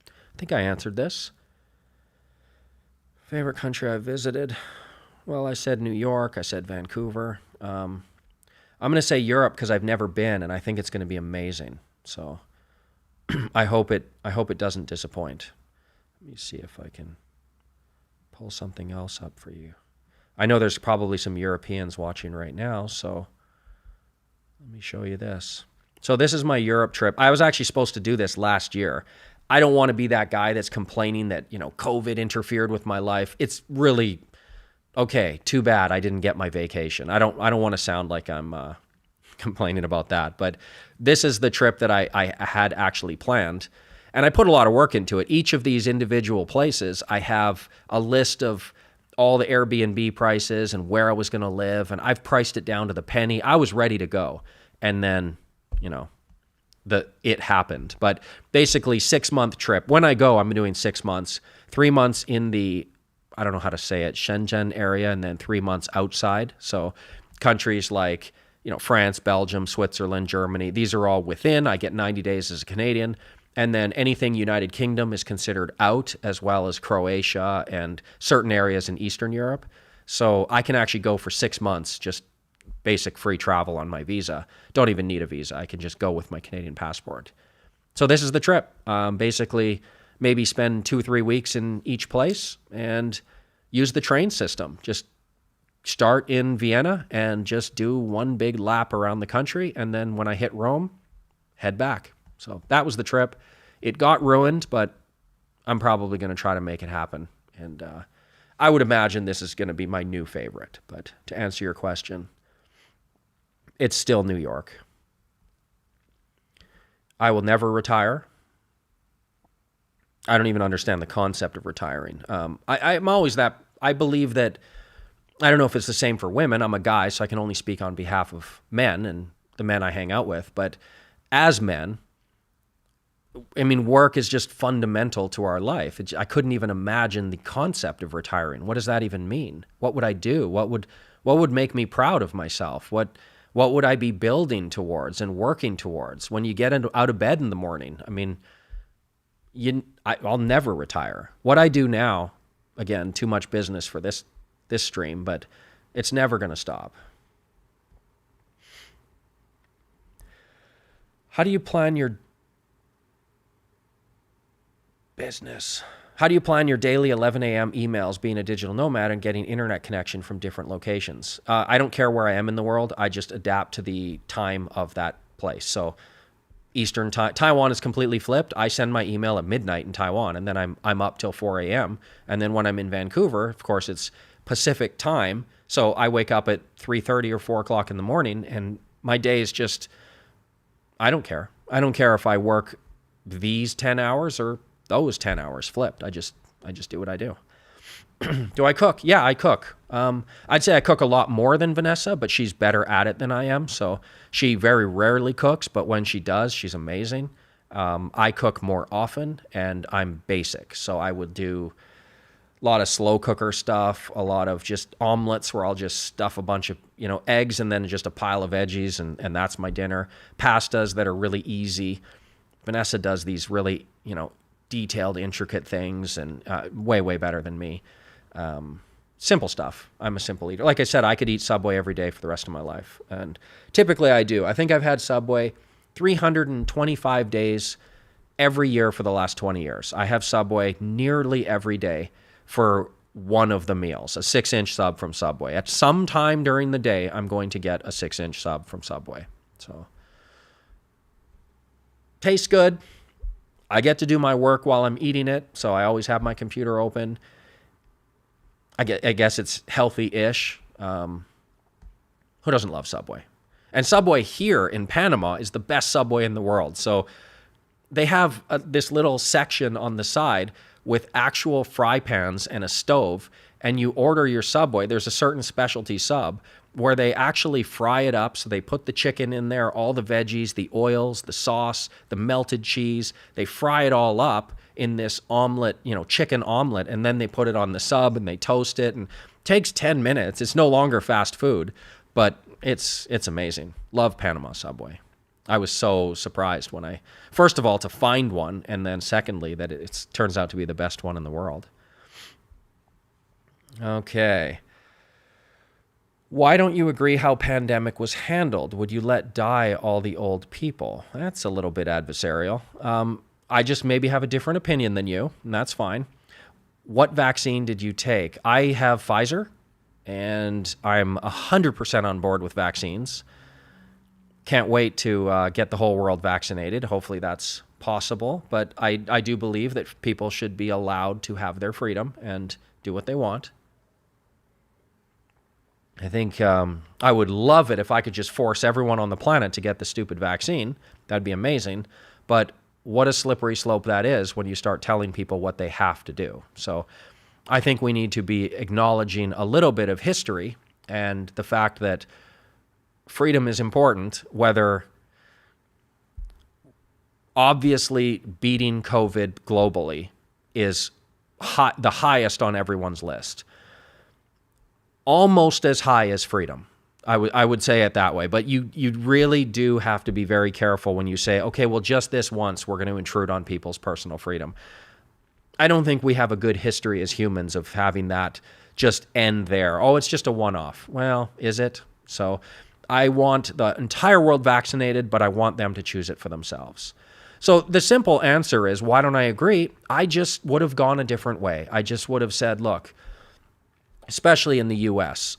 I think I answered this. Favorite country I visited? Well, I said New York. I said Vancouver. I'm going to say Europe because I've never been, and I think it's going to be amazing. So I hope it doesn't disappoint. Let me see if I can pull something else up for you. I know there's probably some Europeans watching right now, so let me show you this. So this is my Europe trip. I was actually supposed to do this last year. I don't want to be that guy that's complaining that, COVID interfered with my life. It's really, okay, too bad I didn't get my vacation. I don't want to sound like I'm complaining about that, but this is the trip that I had actually planned, and I put a lot of work into it. Each of these individual places, I have a list of all the Airbnb prices and where I was going to live, and I've priced it down to the penny. I was ready to go, and then, it happened. But basically 6-month trip. When I go, I'm doing 6 months, 3 months in the, I don't know how to say it, Shenzhen area, and then 3 months outside. So countries like, France, Belgium, Switzerland, Germany, these are all within. I get 90 days as a Canadian. And then anything United Kingdom is considered out, as well as Croatia and certain areas in Eastern Europe. So I can actually go for 6 months, just basic free travel on my visa. Don't even need a visa. I can just go with my Canadian passport. So this is the trip. Basically, maybe spend 2-3 weeks in each place and use the train system. Just start in Vienna and just do one big lap around the country. And then when I hit Rome, head back. So that was the trip. It got ruined, but I'm probably going to try to make it happen. And I would imagine this is going to be my new favorite. But to answer your question, it's still New York. I will never retire. I don't even understand the concept of retiring. I'm always that, I believe that, I don't know if it's the same for women. I'm a guy, so I can only speak on behalf of men and the men I hang out with. But as men, I mean, work is just fundamental to our life. I couldn't even imagine the concept of retiring. What does that even mean? What would I do? What would make me proud of myself? What would I be building towards and working towards when you get out of bed in the morning? I mean, I'll never retire. What I do now, again, too much business for this stream, but it's never going to stop. How do you plan your business? How do you plan your daily 11 a.m. emails being a digital nomad and getting internet connection from different locations? I don't care where I am in the world. I just adapt to the time of that place. So Eastern time, Taiwan is completely flipped. I send my email at midnight in Taiwan, and then I'm up till 4 a.m. And then when I'm in Vancouver, of course, it's Pacific time. So I wake up at 3:30 or 4 o'clock in the morning, and my day is just, I don't care. I don't care if I work these 10 hours or those 10 hours flipped. I just do what I do. Do I cook? Yeah, I cook. I'd say I cook a lot more than Vanessa, but she's better at it than I am. So she very rarely cooks, but when she does, she's amazing. I cook more often, and I'm basic. So I would do a lot of slow cooker stuff, a lot of just omelets where I'll just stuff a bunch of, eggs and then just a pile of veggies, and that's my dinner. Pastas that are really easy. Vanessa does these really, detailed, intricate things, and way, way better than me. Simple stuff. I'm a simple eater. Like I said, I could eat Subway every day for the rest of my life. And typically I do. I think I've had Subway 325 days every year for the last 20 years. I have Subway nearly every day for one of the meals, a 6-inch sub from Subway. At some time during the day, I'm going to get a 6-inch sub from Subway. So tastes good. I get to do my work while I'm eating it, so I always have my computer open. I guess it's healthy-ish. Who doesn't love Subway? And Subway here in Panama is the best Subway in the world. So they have this little section on the side with actual fry pans and a stove, and you order your Subway. There's a certain specialty sub where they actually fry it up. So they put the chicken in there, all the veggies, the oils, the sauce, the melted cheese. They fry it all up in this omelet, chicken omelet, and then they put it on the sub and they toast it, and it takes 10 minutes. It's no longer fast food, but it's amazing. Love Panama Subway. I was so surprised when first of all, to find one, and then secondly, that it turns out to be the best one in the world. Okay. Why don't you agree how pandemic was handled? Would you let die all the old people? That's a little bit adversarial. I just maybe have a different opinion than you, and that's fine. What vaccine did you take? I have Pfizer, and I'm 100% on board with vaccines. Can't wait to get the whole world vaccinated. Hopefully that's possible. But I do believe that people should be allowed to have their freedom and do what they want. I think I would love it if I could just force everyone on the planet to get the stupid vaccine. That'd be amazing. But what a slippery slope that is when you start telling people what they have to do. So I think we need to be acknowledging a little bit of history and the fact that freedom is important, whether obviously beating COVID globally is the highest on everyone's list. Almost as high as freedom. I would say it that way. But you really do have to be very careful when you say, okay, well, just this once, we're going to intrude on people's personal freedom. I don't think we have a good history as humans of having that just end there. Oh, it's just a one-off. Well, is it? So I want the entire world vaccinated, but I want them to choose it for themselves. So the simple answer is, why don't I agree? I just would have gone a different way. I just would have said, look, especially in the U.S.,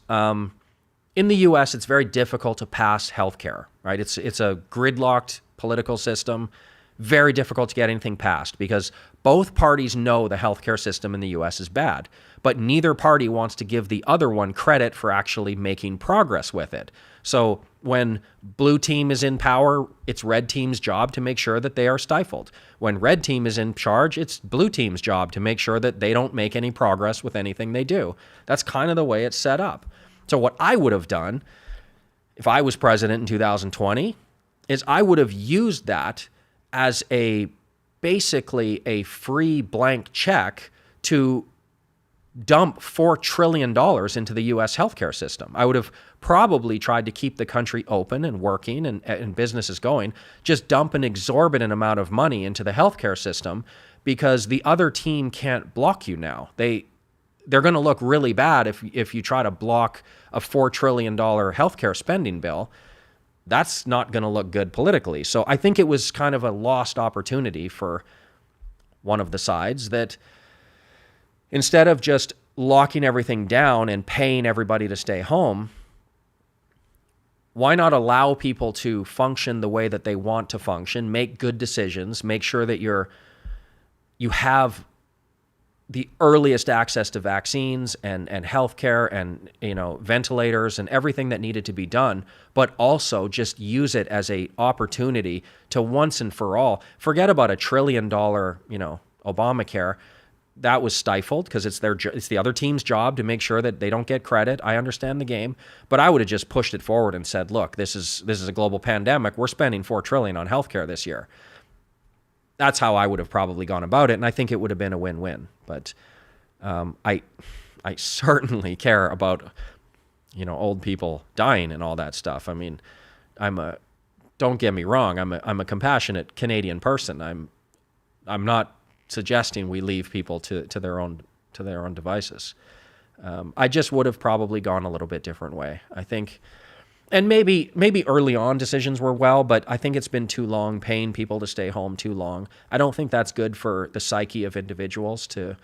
in the U.S., it's very difficult to pass healthcare, right? It's a gridlocked political system, very difficult to get anything passed because both parties know the healthcare system in the U.S. is bad, but neither party wants to give the other one credit for actually making progress with it. So when blue team is in power, it's red team's job to make sure that they are stifled. When red team is in charge, it's blue team's job to make sure that they don't make any progress with anything they do. That's kind of the way it's set up. So what I would have done if I was president in 2020 is I would have used that as basically a free blank check to dump $4 trillion into the U.S. healthcare system. I would have probably tried to keep the country open and working and businesses going, just dump an exorbitant amount of money into the healthcare system because the other team can't block you now. They're going to look really bad if you try to block a $4 trillion healthcare spending bill. That's not going to look good politically. So I think it was kind of a lost opportunity for one of the sides that instead of just locking everything down and paying everybody to stay home, why not allow people to function the way that they want to function, make good decisions, make sure that you have the earliest access to vaccines and healthcare and, ventilators and everything that needed to be done, but also just use it as a opportunity to once and for all forget about $1 trillion, Obamacare. That was stifled because it's the other team's job to make sure that they don't get credit. I understand the game, but I would have just pushed it forward and said, look, this is a global pandemic. We're spending $4 trillion on healthcare this year. That's how I would have probably gone about it, and I think it would have been a win-win. But I certainly care about old people dying and all that stuff. I mean, don't get me wrong, I'm a compassionate Canadian person. I'm not suggesting we leave people to their own devices. I just would have probably gone a little bit different way, I think. And maybe early on decisions were but I think it's been too long paying people to stay home too long. I don't think that's good for the psyche of individuals to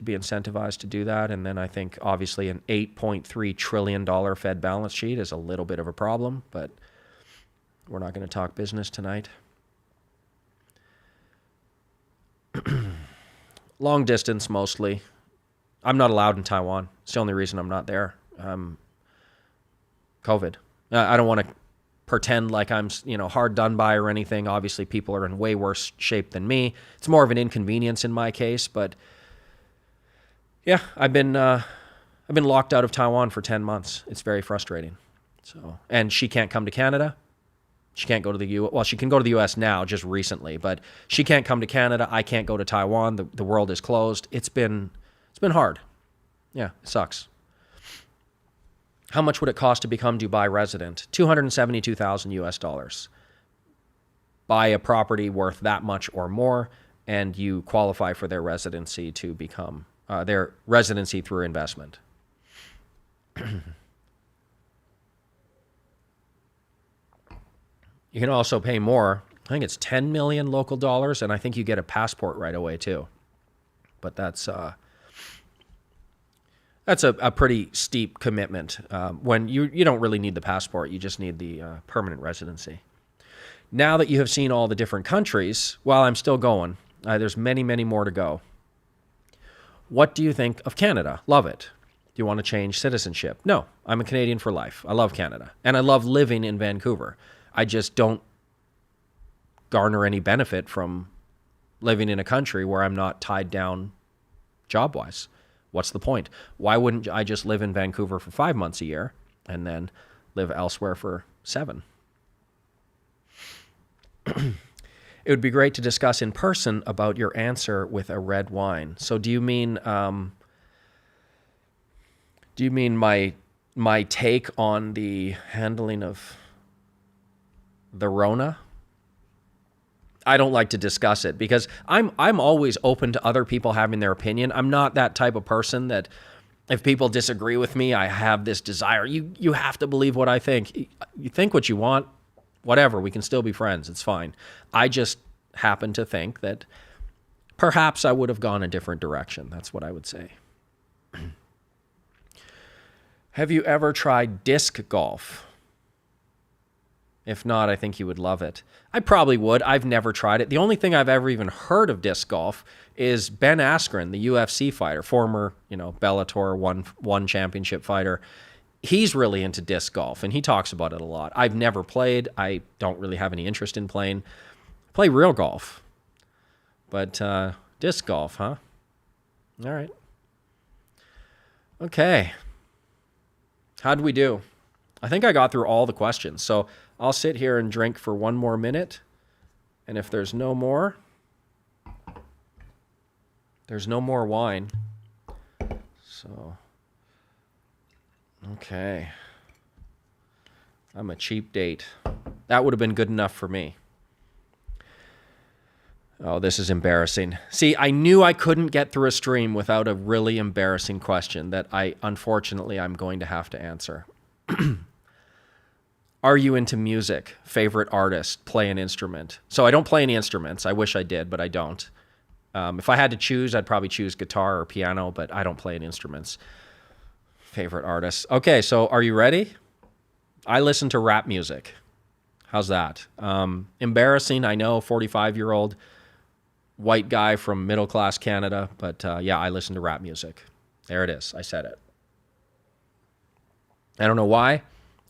be incentivized to do that. And then I think obviously an $8.3 trillion Fed balance sheet is a little bit of a problem, but we're not going to talk business tonight. Long distance mostly. I'm not allowed in Taiwan. It's the only reason I'm not there. COVID. I don't want to pretend like I'm, hard done by or anything. Obviously, people are in way worse shape than me. It's more of an inconvenience in my case, but yeah, I've been locked out of Taiwan for 10 months. It's very frustrating. So, and she can't come to Canada. She can't go to the U.S. Well, she can go to the U.S. now, just recently, but she can't come to Canada. I can't go to Taiwan. The world is closed. It's been hard. Yeah, it sucks. How much would it cost to become Dubai resident? $272,000 US. Buy a property worth that much or more, and you qualify for their residency to become their residency through investment. You can also pay more. I think it's 10 million local dollars, and I think you get a passport right away too. But that's a pretty steep commitment when you don't really need the passport. You just need the permanent residency. Now that you have seen all the different countries, while I'm still going, there's many, many more to go. What do you think of Canada? Love it. Do you want to change citizenship? No, I'm a Canadian for life. I love Canada, and I love living in Vancouver. I just don't garner any benefit from living in a country where I'm not tied down job-wise. What's the point? Why wouldn't I just live in Vancouver for 5 months a year and then live elsewhere for 7? It would be great to discuss in person about your answer with a red wine. So do you mean my take on the handling of the Rona? I don't like to discuss it because I'm always open to other people having their opinion. I'm not that type of person that if people disagree with me, I have this desire. You have to believe what I think. You think what you want, whatever. We can still be friends. It's fine. I just happen to think that perhaps I would have gone a different direction. That's what I would say. Have you ever tried disc golf? If not, I think you would love it. I probably would. I've never tried it. The only thing I've ever even heard of disc golf is Ben Askren, the UFC fighter, former, Bellator one championship fighter. He's really into disc golf, and he talks about it a lot. I've never played. I don't really have any interest in playing. I play real golf. But disc golf, huh? All right. Okay. How'd we do? I think I got through all the questions. So I'll sit here and drink for 1 more minute. And if there's no more wine. So, okay. I'm a cheap date. That would have been good enough for me. Oh, this is embarrassing. See, I knew I couldn't get through a stream without a really embarrassing question that unfortunately, I'm going to have to answer. Are you into music? Favorite artist? Play an instrument? So I don't play any instruments. I wish I did, but I don't. If I had to choose, I'd probably choose guitar or piano, but I don't play any instruments. Favorite artists. Okay, so are you ready? I listen to rap music. How's that? Embarrassing, I know, 45-year-old white guy from middle-class Canada, but yeah, I listen to rap music. There it is. I said it. I don't know why.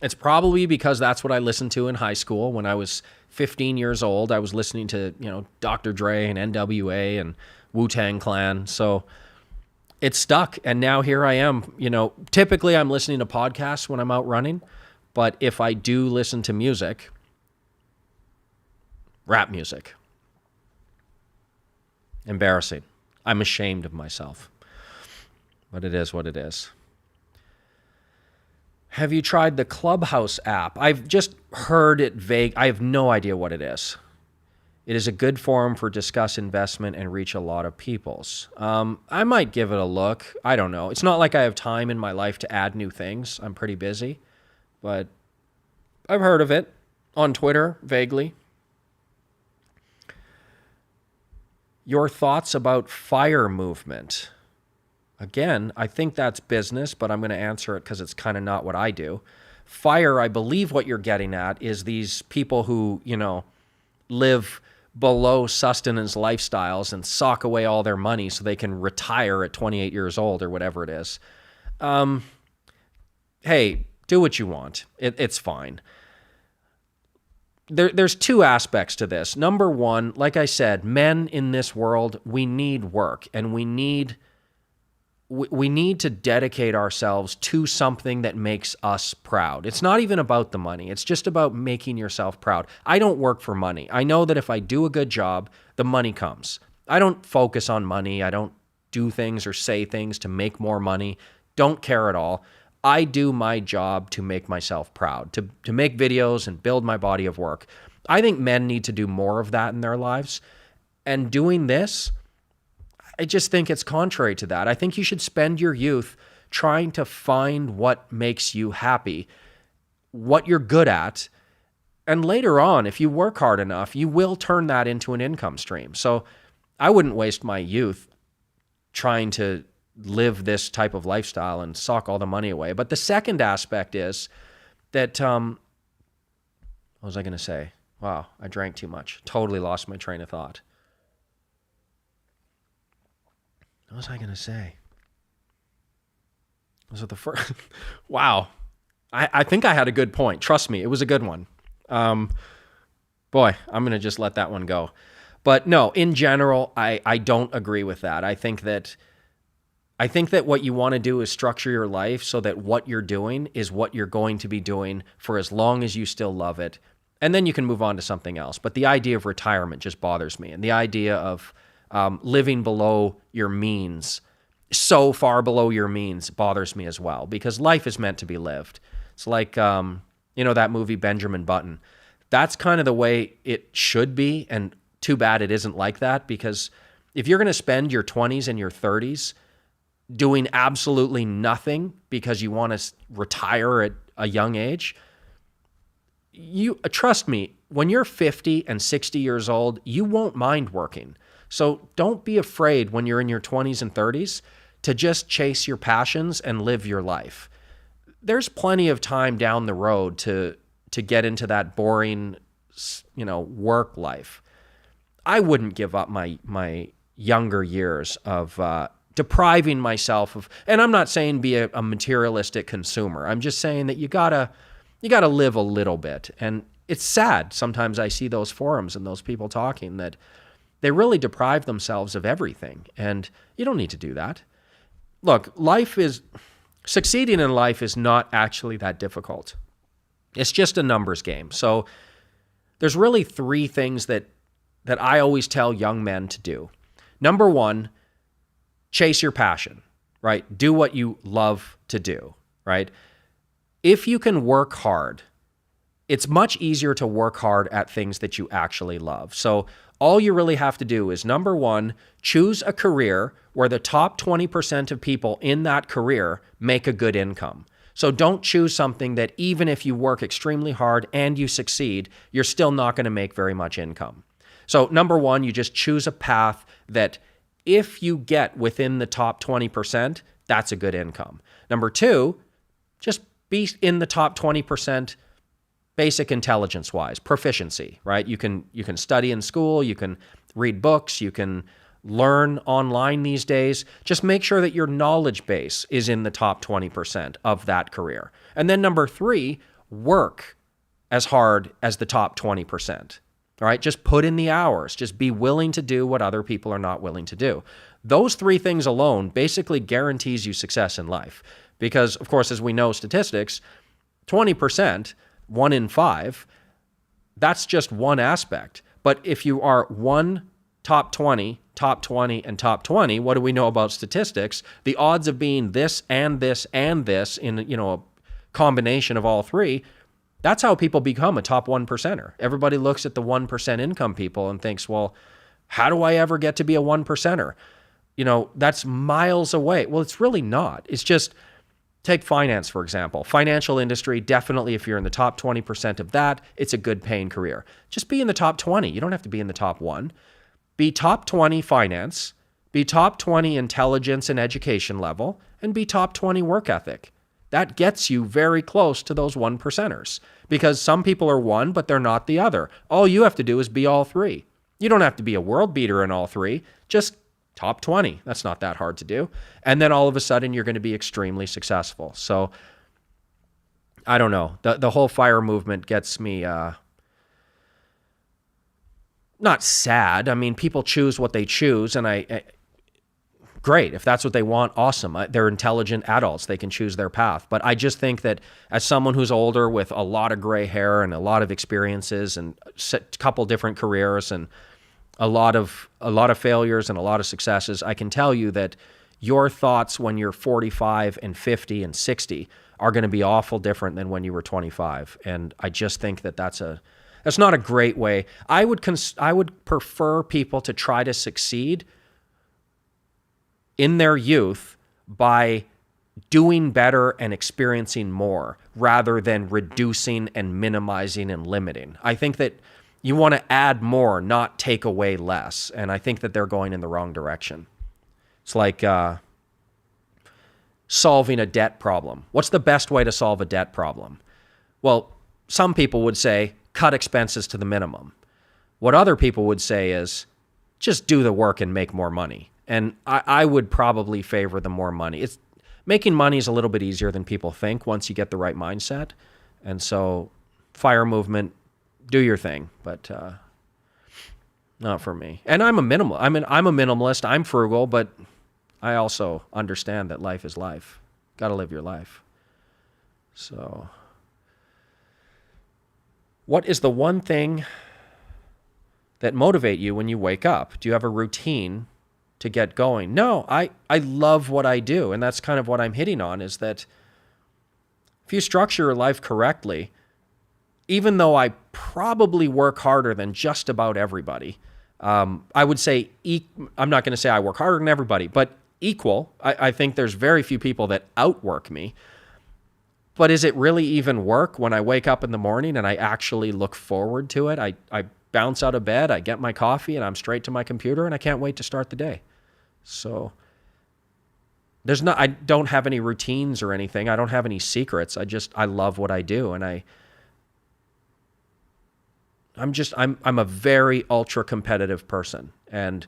It's probably because that's what I listened to in high school. When I was 15 years old, I was listening to, Dr. Dre and NWA and Wu-Tang Clan. So it stuck. And now here I am. Typically I'm listening to podcasts when I'm out running. But if I do listen to music, rap music. Embarrassing. I'm ashamed of myself. But it is what it is. Have you tried the Clubhouse app? I've just heard it vague. I have no idea what it is. It is a good forum for discuss investment and reach a lot of peoples. I might give it a look. I don't know. It's not like I have time in my life to add new things. I'm pretty busy. But I've heard of it on Twitter, vaguely. Your thoughts about FIRE movement? Again, I think that's business, but I'm going to answer it because it's kind of not what I do. FIRE, I believe what you're getting at is these people who, live below sustenance lifestyles and sock away all their money so they can retire at 28 years old or whatever it is. Hey, do what you want. It's fine. There's two aspects to this. Number one, like I said, men in this world, we need work, and we need to dedicate ourselves to something that makes us proud. It's not even about the money. It's just about making yourself proud. I don't work for money. I know that if I do a good job, the money comes. I don't focus on money. I don't do things or say things to make more money. Don't care at all. I do my job to make myself proud, to make videos and build my body of work. I think men need to do more of that in their lives. And doing this, I just think it's contrary to that. I think you should spend your youth trying to find what makes you happy, what you're good at, and later on, if you work hard enough, you will turn that into an income stream. So I wouldn't waste my youth trying to live this type of lifestyle and sock all the money away. But the second aspect is that, what was I going to say? Wow, I drank too much. Totally lost my train of thought. What was I going to say? Was it the first? Wow. I think I had a good point. Trust me, it was a good one. Boy, I'm going to just let that one go. But no, in general, I don't agree with that. I think that what you want to do is structure your life so that what you're doing is what you're going to be doing for as long as you still love it. And then you can move on to something else. But the idea of retirement just bothers me. And the idea of living below your means, so far below your means, bothers me as well, because life is meant to be lived. It's like, that movie Benjamin Button. That's kind of the way it should be, and too bad it isn't like that, because if you're going to spend your 20s and your 30s doing absolutely nothing because you want to retire at a young age, trust me, when you're 50 and 60 years old, you won't mind working. So don't be afraid when you're in your 20s and 30s to just chase your passions and live your life. There's plenty of time down the road to get into that boring, work life. I wouldn't give up my younger years of depriving myself of, and I'm not saying be a materialistic consumer. I'm just saying that you gotta live a little bit. And it's sad. Sometimes I see those forums and those people talking that they really deprive themselves of everything. And you don't need to do that. Look, succeeding in life is not actually that difficult. It's just a numbers game. So there's really three things that I always tell young men to do. Number one, chase your passion, right? Do what you love to do, right? If you can work hard, it's much easier to work hard at things that you actually love. So all you really have to do is, number one, choose a career where the top 20% of people in that career make a good income. So don't choose something that even if you work extremely hard and you succeed, you're still not going to make very much income. So number one, you just choose a path that if you get within the top 20%, that's a good income. Number two, just be in the top 20% basic intelligence-wise, proficiency, right? You can study in school, you can read books, you can learn online these days. Just make sure that your knowledge base is in the top 20% of that career. And then number three, work as hard as the top 20%. All right, just put in the hours. Just be willing to do what other people are not willing to do. Those three things alone basically guarantees you success in life. Because, of course, as we know statistics, 20%, 1 in 5, that's just one aspect. But if you are one top 20, and top 20, what do we know about statistics? The odds of being this and this and this in, a combination of all three, that's how people become a top 1%er. Everybody looks at the 1% income people and thinks, well, how do I ever get to be a 1%er? That's miles away. Well, it's really not. It's just, take finance, for example. Financial industry, definitely if you're in the top 20% of that, it's a good paying career. Just be in the top 20. You don't have to be in the top 1. Be top 20 finance, be top 20 intelligence and education level, and be top 20 work ethic. That gets you very close to those 1%ers, because some people are one, but they're not the other. All you have to do is be all three. You don't have to be a world beater in all three, just top 20. That's not that hard to do. And then all of a sudden you're going to be extremely successful. So I don't know. The whole FIRE movement gets me not sad. I mean, people choose what they choose, and great. If that's what they want, awesome. They're intelligent adults. They can choose their path. But I just think that as someone who's older with a lot of gray hair and a lot of experiences and a couple different careers and a lot of failures and a lot of successes, I can tell you that your thoughts when you're 45 and 50 and 60 are going to be awful different than when you were 25. And I just think that that's not a great way. I would prefer people to try to succeed in their youth by doing better and experiencing more rather than reducing and minimizing and limiting. I think that you want to add more, not take away less. And I think that they're going in the wrong direction. It's like solving a debt problem. What's the best way to solve a debt problem? Well, some people would say, cut expenses to the minimum. What other people would say is, just do the work and make more money. And I would probably favor the more money. Making money is a little bit easier than people think once you get the right mindset. And so FIRE movement, do your thing, but not for me. And I'm a minimalist. I'm frugal, but I also understand that life is life. Got to live your life. So what is the one thing that motivate you when you wake up? Do you have a routine to get going? No, I love what I do. And that's kind of what I'm hitting on, is that if you structure your life correctly, even though I probably work harder than just about everybody, I would say, I'm not going to say I work harder than everybody, but equal. I think there's very few people that outwork me. But is it really even work when I wake up in the morning and I actually look forward to it? I bounce out of bed, I get my coffee, and I'm straight to my computer, and I can't wait to start the day. So I don't have any routines or anything. I don't have any secrets. I love what I do, and I'm a very ultra competitive person, and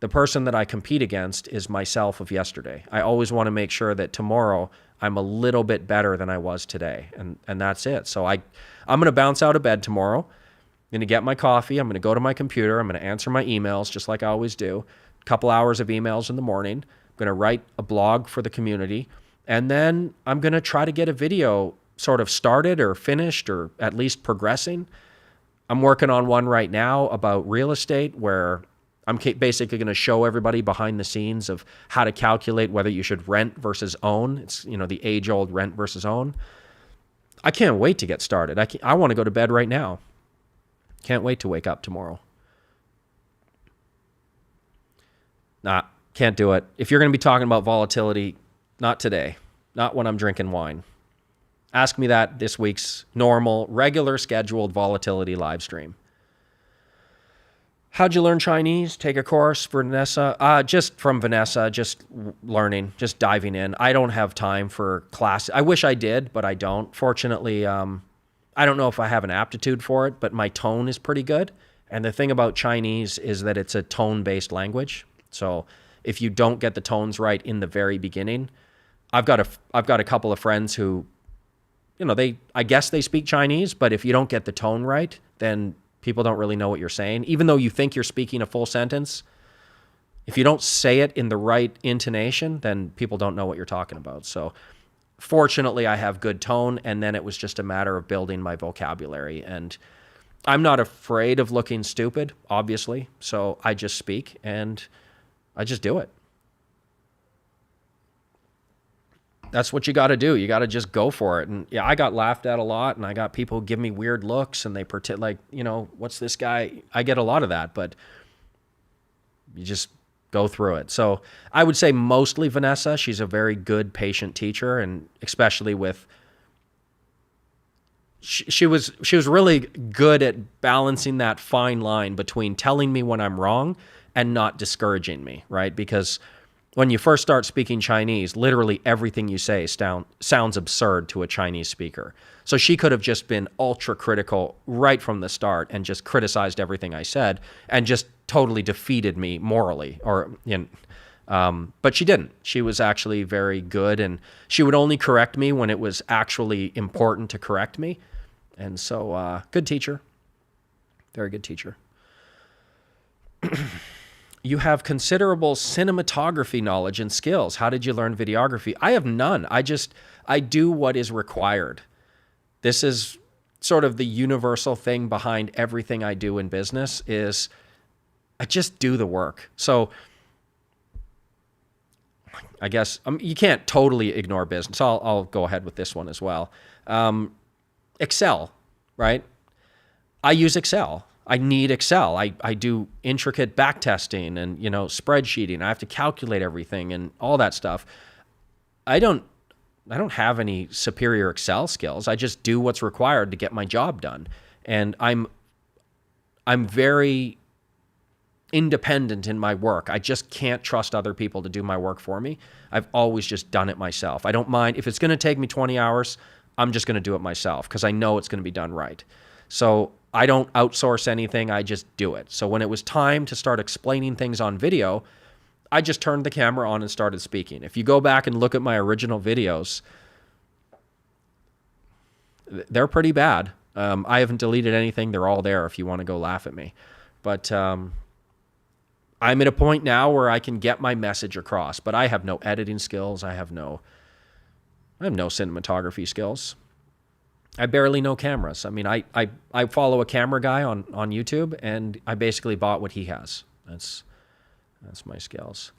the person that I compete against is myself of yesterday. I always want to make sure that tomorrow I'm a little bit better than I was today, and that's it. So I'm going to bounce out of bed tomorrow. I'm going to get my coffee. I'm going to go to my computer. I'm going to answer my emails just like I always do. A couple hours of emails in the morning. I'm going to write a blog for the community, and then I'm going to try to get a video sort of started or finished or at least progressing. I'm working on one right now about real estate where I'm basically going to show everybody behind the scenes of how to calculate whether you should rent versus own. It's, the age-old rent versus own. I can't wait to get started. I want to go to bed right now. Can't wait to wake up tomorrow. Nah, can't do it. If you're going to be talking about volatility, not today. Not when I'm drinking wine. Ask me that this week's normal, regular scheduled volatility live stream. How'd you learn Chinese? Take a course for Vanessa? Just from Vanessa, just learning, just diving in. I don't have time for class. I wish I did, but I don't. Fortunately, I don't know if I have an aptitude for it, but my tone is pretty good. And the thing about Chinese is that it's a tone-based language. So if you don't get the tones right in the very beginning, I've got a couple of friends who, I guess they speak Chinese, but if you don't get the tone right, then people don't really know what you're saying. Even though you think you're speaking a full sentence, if you don't say it in the right intonation, then people don't know what you're talking about. So fortunately, I have good tone, and then it was just a matter of building my vocabulary. And I'm not afraid of looking stupid, obviously, so I just speak, and I just do it. That's what you got to do. You got to just go for it. And yeah, I got laughed at a lot, and I got people give me weird looks, and they pretend like, what's this guy? I get a lot of that, but you just go through it. So I would say mostly Vanessa. She's a very good patient teacher, and especially with, she was really good at balancing that fine line between telling me when I'm wrong and not discouraging me, right? Because when you first start speaking Chinese, literally everything you say sounds absurd to a Chinese speaker. So she could have just been ultra critical right from the start and just criticized everything I said and just totally defeated me morally. But she didn't. She was actually very good, and she would only correct me when it was actually important to correct me. And so, good teacher. Very good teacher. You have considerable cinematography knowledge and skills. How did you learn videography? I have none. I do what is required. This is sort of the universal thing behind everything I do in business is I just do the work. So I guess you can't totally ignore business. I'll go ahead with this one as well. Excel, right? I use Excel. I need Excel. I do intricate back testing and, spreadsheeting. I have to calculate everything and all that stuff. I don't have any superior Excel skills. I just do what's required to get my job done. And I'm very independent in my work. I just can't trust other people to do my work for me. I've always just done it myself. I don't mind if it's going to take me 20 hours, I'm just going to do it myself because I know it's going to be done right. So I don't outsource anything. I just do it. So when it was time to start explaining things on video, I just turned the camera on and started speaking. If you go back and look at my original videos, they're pretty bad. I haven't deleted anything. They're all there if you want to go laugh at me. But I'm at a point now where I can get my message across, but I have no editing skills. I have no cinematography skills. I barely know cameras. I mean, I follow a camera guy on YouTube, and I basically bought what he has. That's my skills.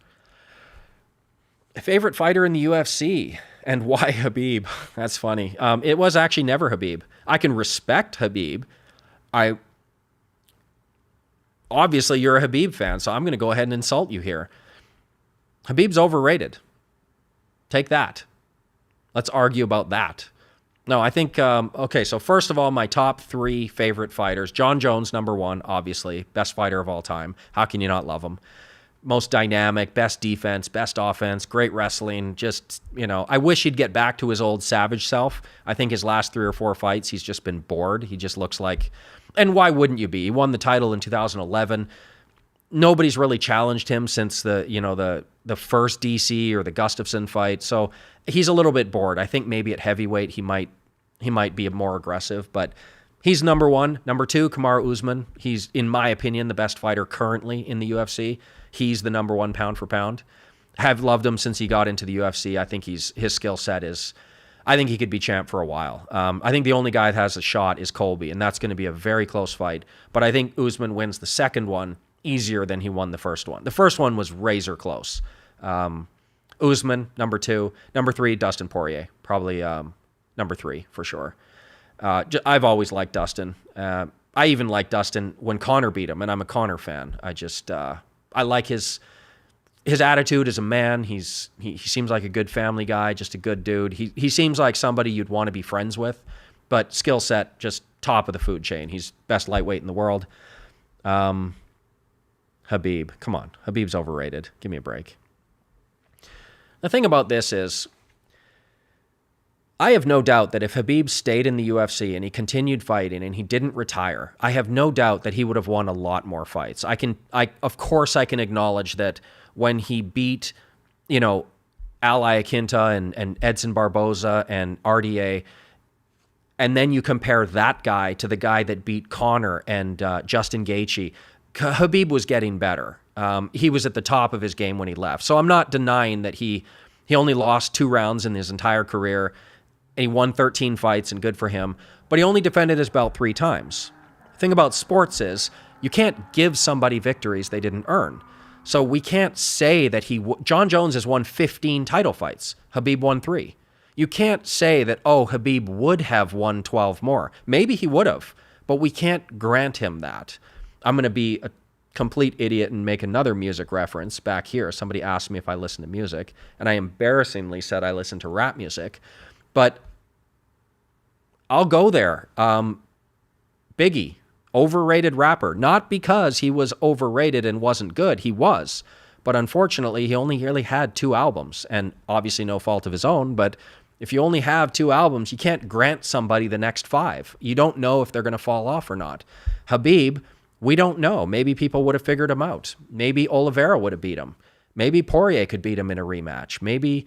Favorite fighter in the UFC and why Khabib? That's funny. It was actually never Khabib. I can respect Khabib. Obviously you're a Khabib fan, so I'm going to go ahead and insult you here. Khabib's overrated. Take that. Let's argue about that. No, I think, okay, so first of all, my top 3 favorite fighters. John Jones, number 1, obviously. Best fighter of all time. How can you not love him? Most dynamic, best defense, best offense, great wrestling. Just, I wish he'd get back to his old savage self. I think his last 3 or 4 fights, he's just been bored. He just looks like, and why wouldn't you be? He won the title in 2011. Nobody's really challenged him since the first DC or the Gustafsson fight. So he's a little bit bored. I think maybe at heavyweight he might be more aggressive, but he's number 1. Number 2, Kamaru Usman. He's, in my opinion, the best fighter currently in the UFC. He's the number 1 pound for pound. Have loved him since he got into the UFC. I think his skill set is, I think he could be champ for a while. I think the only guy that has a shot is Colby, and that's going to be a very close fight. But I think Usman wins the second one easier than he won the first one. The first one was razor close. Usman, number 2. Number 3, Dustin Poirier. Probably number 3 for sure. I've always liked Dustin. I even liked Dustin when Conor beat him, and I'm a Conor fan. I like his attitude as a man. He seems like a good family guy, just a good dude. He seems like somebody you'd want to be friends with, but skill set, just top of the food chain. He's best lightweight in the world. Khabib. Come on. Khabib's overrated. Give me a break. The thing about this is, I have no doubt that if Khabib stayed in the UFC and he continued fighting and he didn't retire, I have no doubt that he would have won a lot more fights. Of course I can acknowledge that when he beat, Al Iaquinta and Edson Barboza and RDA, and then you compare that guy to the guy that beat Conor and Justin Gaethje, Khabib was getting better. He was at the top of his game when he left. So I'm not denying that he only lost 2 rounds in his entire career. And he won 13 fights, and good for him. But he only defended his belt 3 times. The thing about sports is you can't give somebody victories they didn't earn. So we can't say that John Jones has won 15 title fights. Khabib won 3. You can't say that, Khabib would have won 12 more. Maybe he would have, but we can't grant him that. I'm going to be a complete idiot and make another music reference back here. Somebody asked me if I listen to music, and I embarrassingly said I listen to rap music. But I'll go there. Biggie, overrated rapper. Not because he was overrated and wasn't good. He was. But unfortunately, he only really had 2 albums. And obviously no fault of his own. But if you only have 2 albums, you can't grant somebody the next 5. You don't know if they're going to fall off or not. Khabib, we don't know. Maybe people would have figured him out. Maybe Oliveira would have beat him. Maybe Poirier could beat him in a rematch. Maybe...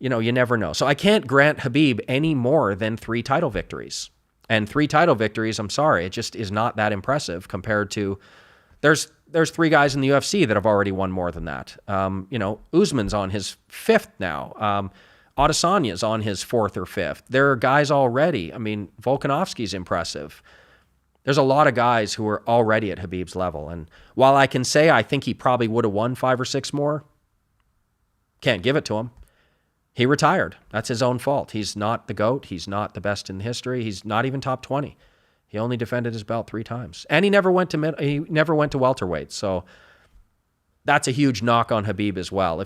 you never know. So I can't grant Khabib any more than 3 title victories. And 3 title victories, I'm sorry, it just is not that impressive compared to... There's 3 guys in the UFC that have already won more than that. Usman's on his 5th now. Adesanya's on his 4th or 5th. There are guys already. I mean, Volkanovski's impressive. There's a lot of guys who are already at Khabib's level. And while I can say I think he probably would have won 5 or 6 more, can't give it to him. He retired. That's his own fault. He's not the GOAT. He's not the best in history. He's not even top 20. He only defended his belt 3 times. And he never went to welterweight. So that's a huge knock on Khabib as well.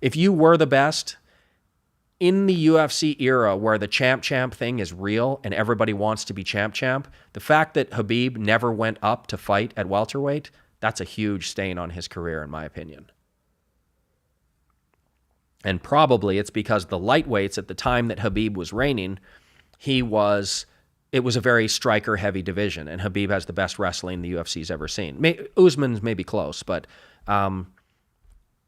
If you were the best in the UFC era where the champ thing is real and everybody wants to be champ, the fact that Khabib never went up to fight at welterweight, that's a huge stain on his career in my opinion. And probably it's because the lightweights at the time that Khabib was reigning, it was a very striker-heavy division, and Khabib has the best wrestling the UFC's ever seen. Usman's maybe close, but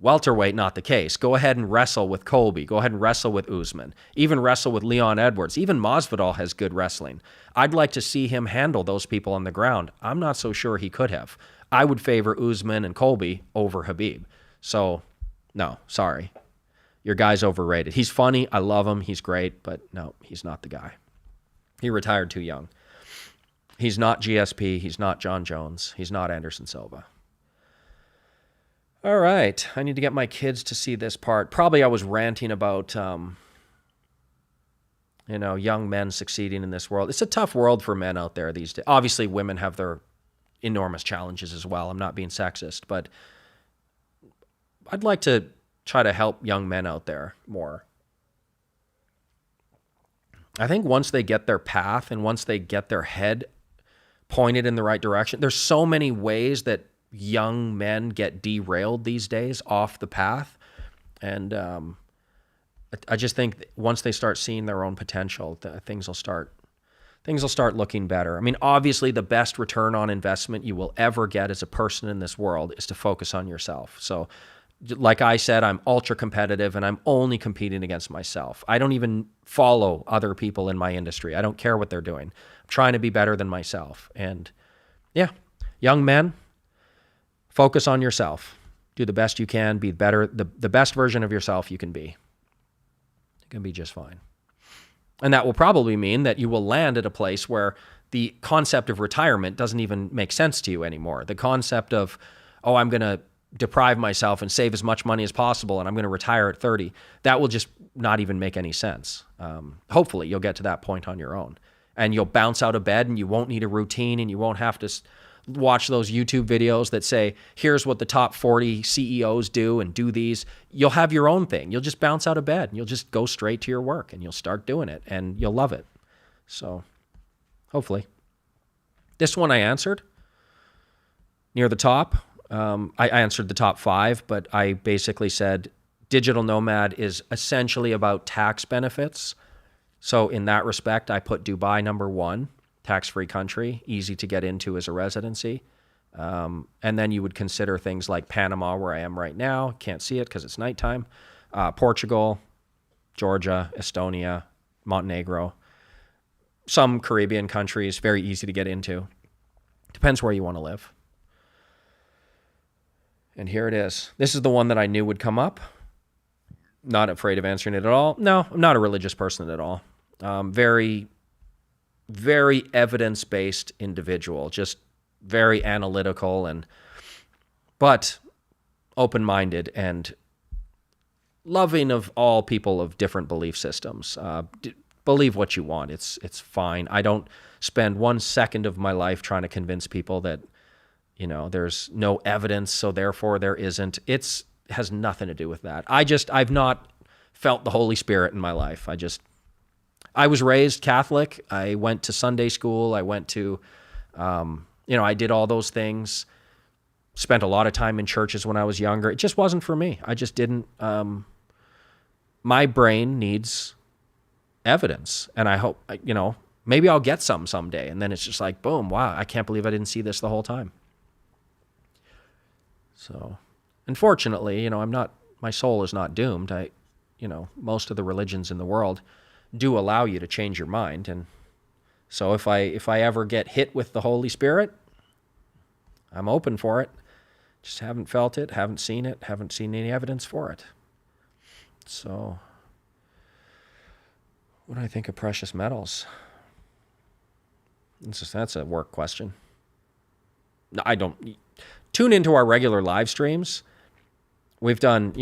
welterweight, not the case. Go ahead and wrestle with Colby. Go ahead and wrestle with Usman. Even wrestle with Leon Edwards. Even Masvidal has good wrestling. I'd like to see him handle those people on the ground. I'm not so sure he could have. I would favor Usman and Colby over Khabib. So, no, sorry. Your guy's overrated. He's funny. I love him. He's great. But no, he's not the guy. He retired too young. He's not GSP. He's not John Jones. He's not Anderson Silva. All right. I need to get my kids to see this part. Probably I was ranting about, young men succeeding in this world. It's a tough world for men out there these days. Obviously, women have their enormous challenges as well. I'm not being sexist, but I'd like to try to help young men out there more. I think once they get their path and once they get their head pointed in the right direction, there's so many ways that young men get derailed these days off the path. And I just think once they start seeing their own potential, things will start looking better. I mean, obviously the best return on investment you will ever get as a person in this world is to focus on yourself. So like I said, I'm ultra competitive and I'm only competing against myself. I don't even follow other people in my industry. I don't care what they're doing. I'm trying to be better than myself. And yeah, young men, focus on yourself. Do the best you can. Be better, the best version of yourself you can be. You can be just fine. And that will probably mean that you will land at a place where the concept of retirement doesn't even make sense to you anymore. The concept of, I'm going to deprive myself and save as much money as possible and I'm going to retire at 30, that will just not even make any sense. Hopefully you'll get to that point on your own and you'll bounce out of bed and you won't need a routine and you won't have to watch those YouTube videos that say, here's what the top 40 CEOs do and do these. You'll have your own thing. You'll just bounce out of bed and you'll just go straight to your work and you'll start doing it and you'll love it. So hopefully. This one I answered near the top. I answered the top 5, but I basically said digital nomad is essentially about tax benefits. So in that respect, I put Dubai number 1, tax-free country, easy to get into as a residency. And then you would consider things like Panama, where I am right now. Can't see it because it's nighttime. Portugal, Georgia, Estonia, Montenegro. Some Caribbean countries, very easy to get into. Depends where you want to live. And here it is. This is the one that I knew would come up. Not afraid of answering it at all. No, I'm not a religious person at all. Very, very evidence-based individual. Just very analytical but open-minded and loving of all people of different belief systems. Believe what you want. It's fine. I don't spend 1 second of my life trying to convince people that, there's no evidence, so therefore there isn't. It has nothing to do with that. I've not felt the Holy Spirit in my life. I was raised Catholic. I went to Sunday school. I went to, I did all those things. Spent a lot of time in churches when I was younger. It just wasn't for me. I just didn't. My brain needs evidence, and I hope, maybe I'll get some someday. And then it's just like, boom, wow, I can't believe I didn't see this the whole time. So, unfortunately, my soul is not doomed. Most of the religions in the world do allow you to change your mind. And so if I ever get hit with the Holy Spirit, I'm open for it. Just haven't felt it, haven't seen any evidence for it. So, what do I think of precious metals? That's a work question. I don't tune into our regular live streams. We've done,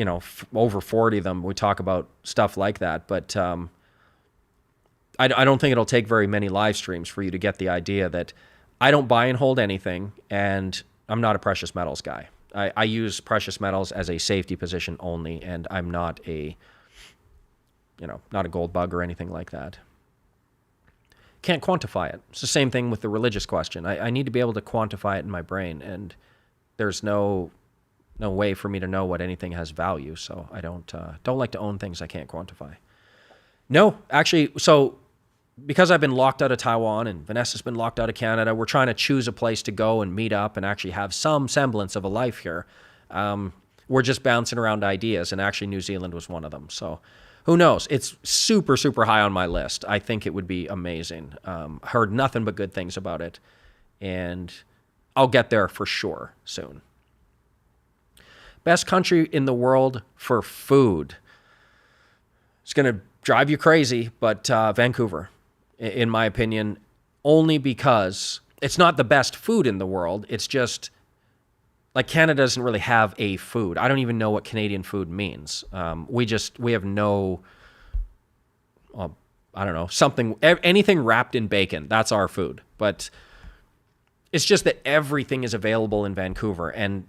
over 40 of them. We talk about stuff like that, but I don't think it'll take very many live streams for you to get the idea that I don't buy and hold anything, and I'm not a precious metals guy. I use precious metals as a safety position only, and I'm not a gold bug or anything like that. Can't quantify it. It's the same thing with the religious question. I need to be able to quantify it in my brain, and there's no way for me to know what anything has value, so I don't like to own things I can't quantify. No, actually, so because I've been locked out of Taiwan and Vanessa's been locked out of Canada, we're trying to choose a place to go and meet up and actually have some semblance of a life here. We're just bouncing around ideas, and actually New Zealand was one of them. So who knows? It's super, super high on my list. I think it would be amazing. Heard nothing but good things about it, and I'll get there for sure soon. Best country in the world for food. It's going to drive you crazy, but Vancouver, in my opinion, only because it's not the best food in the world. It's just like Canada doesn't really have a food. I don't even know what Canadian food means. We have no, I don't know, anything wrapped in bacon. That's our food. But it's just that everything is available in Vancouver, and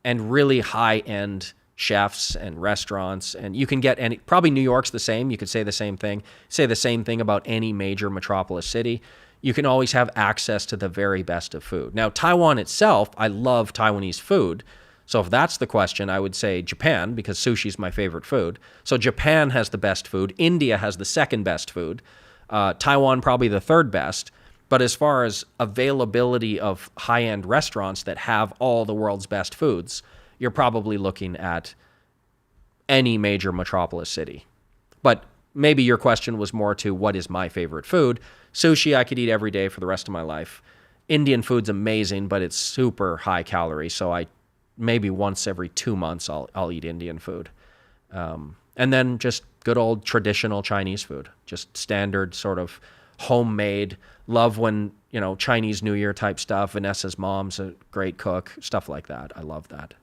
really high-end chefs and restaurants, and you can get probably New York's the same. You could say the same thing about any major metropolis city. You can always have access to the very best of food. Now, Taiwan itself, I love Taiwanese food. So if that's the question, I would say Japan, because sushi is my favorite food. So Japan has the best food. India has the second best food. Taiwan probably the third best. But as far as availability of high-end restaurants that have all the world's best foods, you're probably looking at any major metropolis city. But maybe your question was more to what is my favorite food. Sushi I could eat every day for the rest of my life. Indian food's amazing, but it's super high calorie, so maybe once every 2 months I'll eat Indian food. And then just good old traditional Chinese food, just standard sort of homemade. Love when, Chinese New Year type stuff. Vanessa's mom's a great cook, stuff like that. I love that.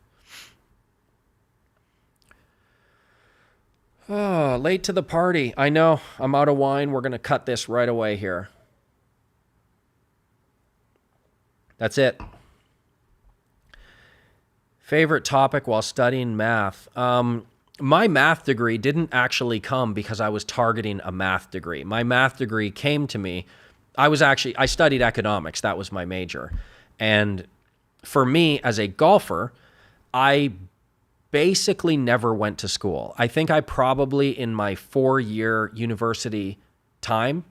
Oh, late to the party. I know, I'm out of wine. We're going to cut this right away here. That's it. Favorite topic while studying math. My math degree didn't actually come because I was targeting a math degree. My math degree came to me. I studied economics. That was my major. And for me as a golfer, I basically never went to school. I think I probably in my 4-year university time,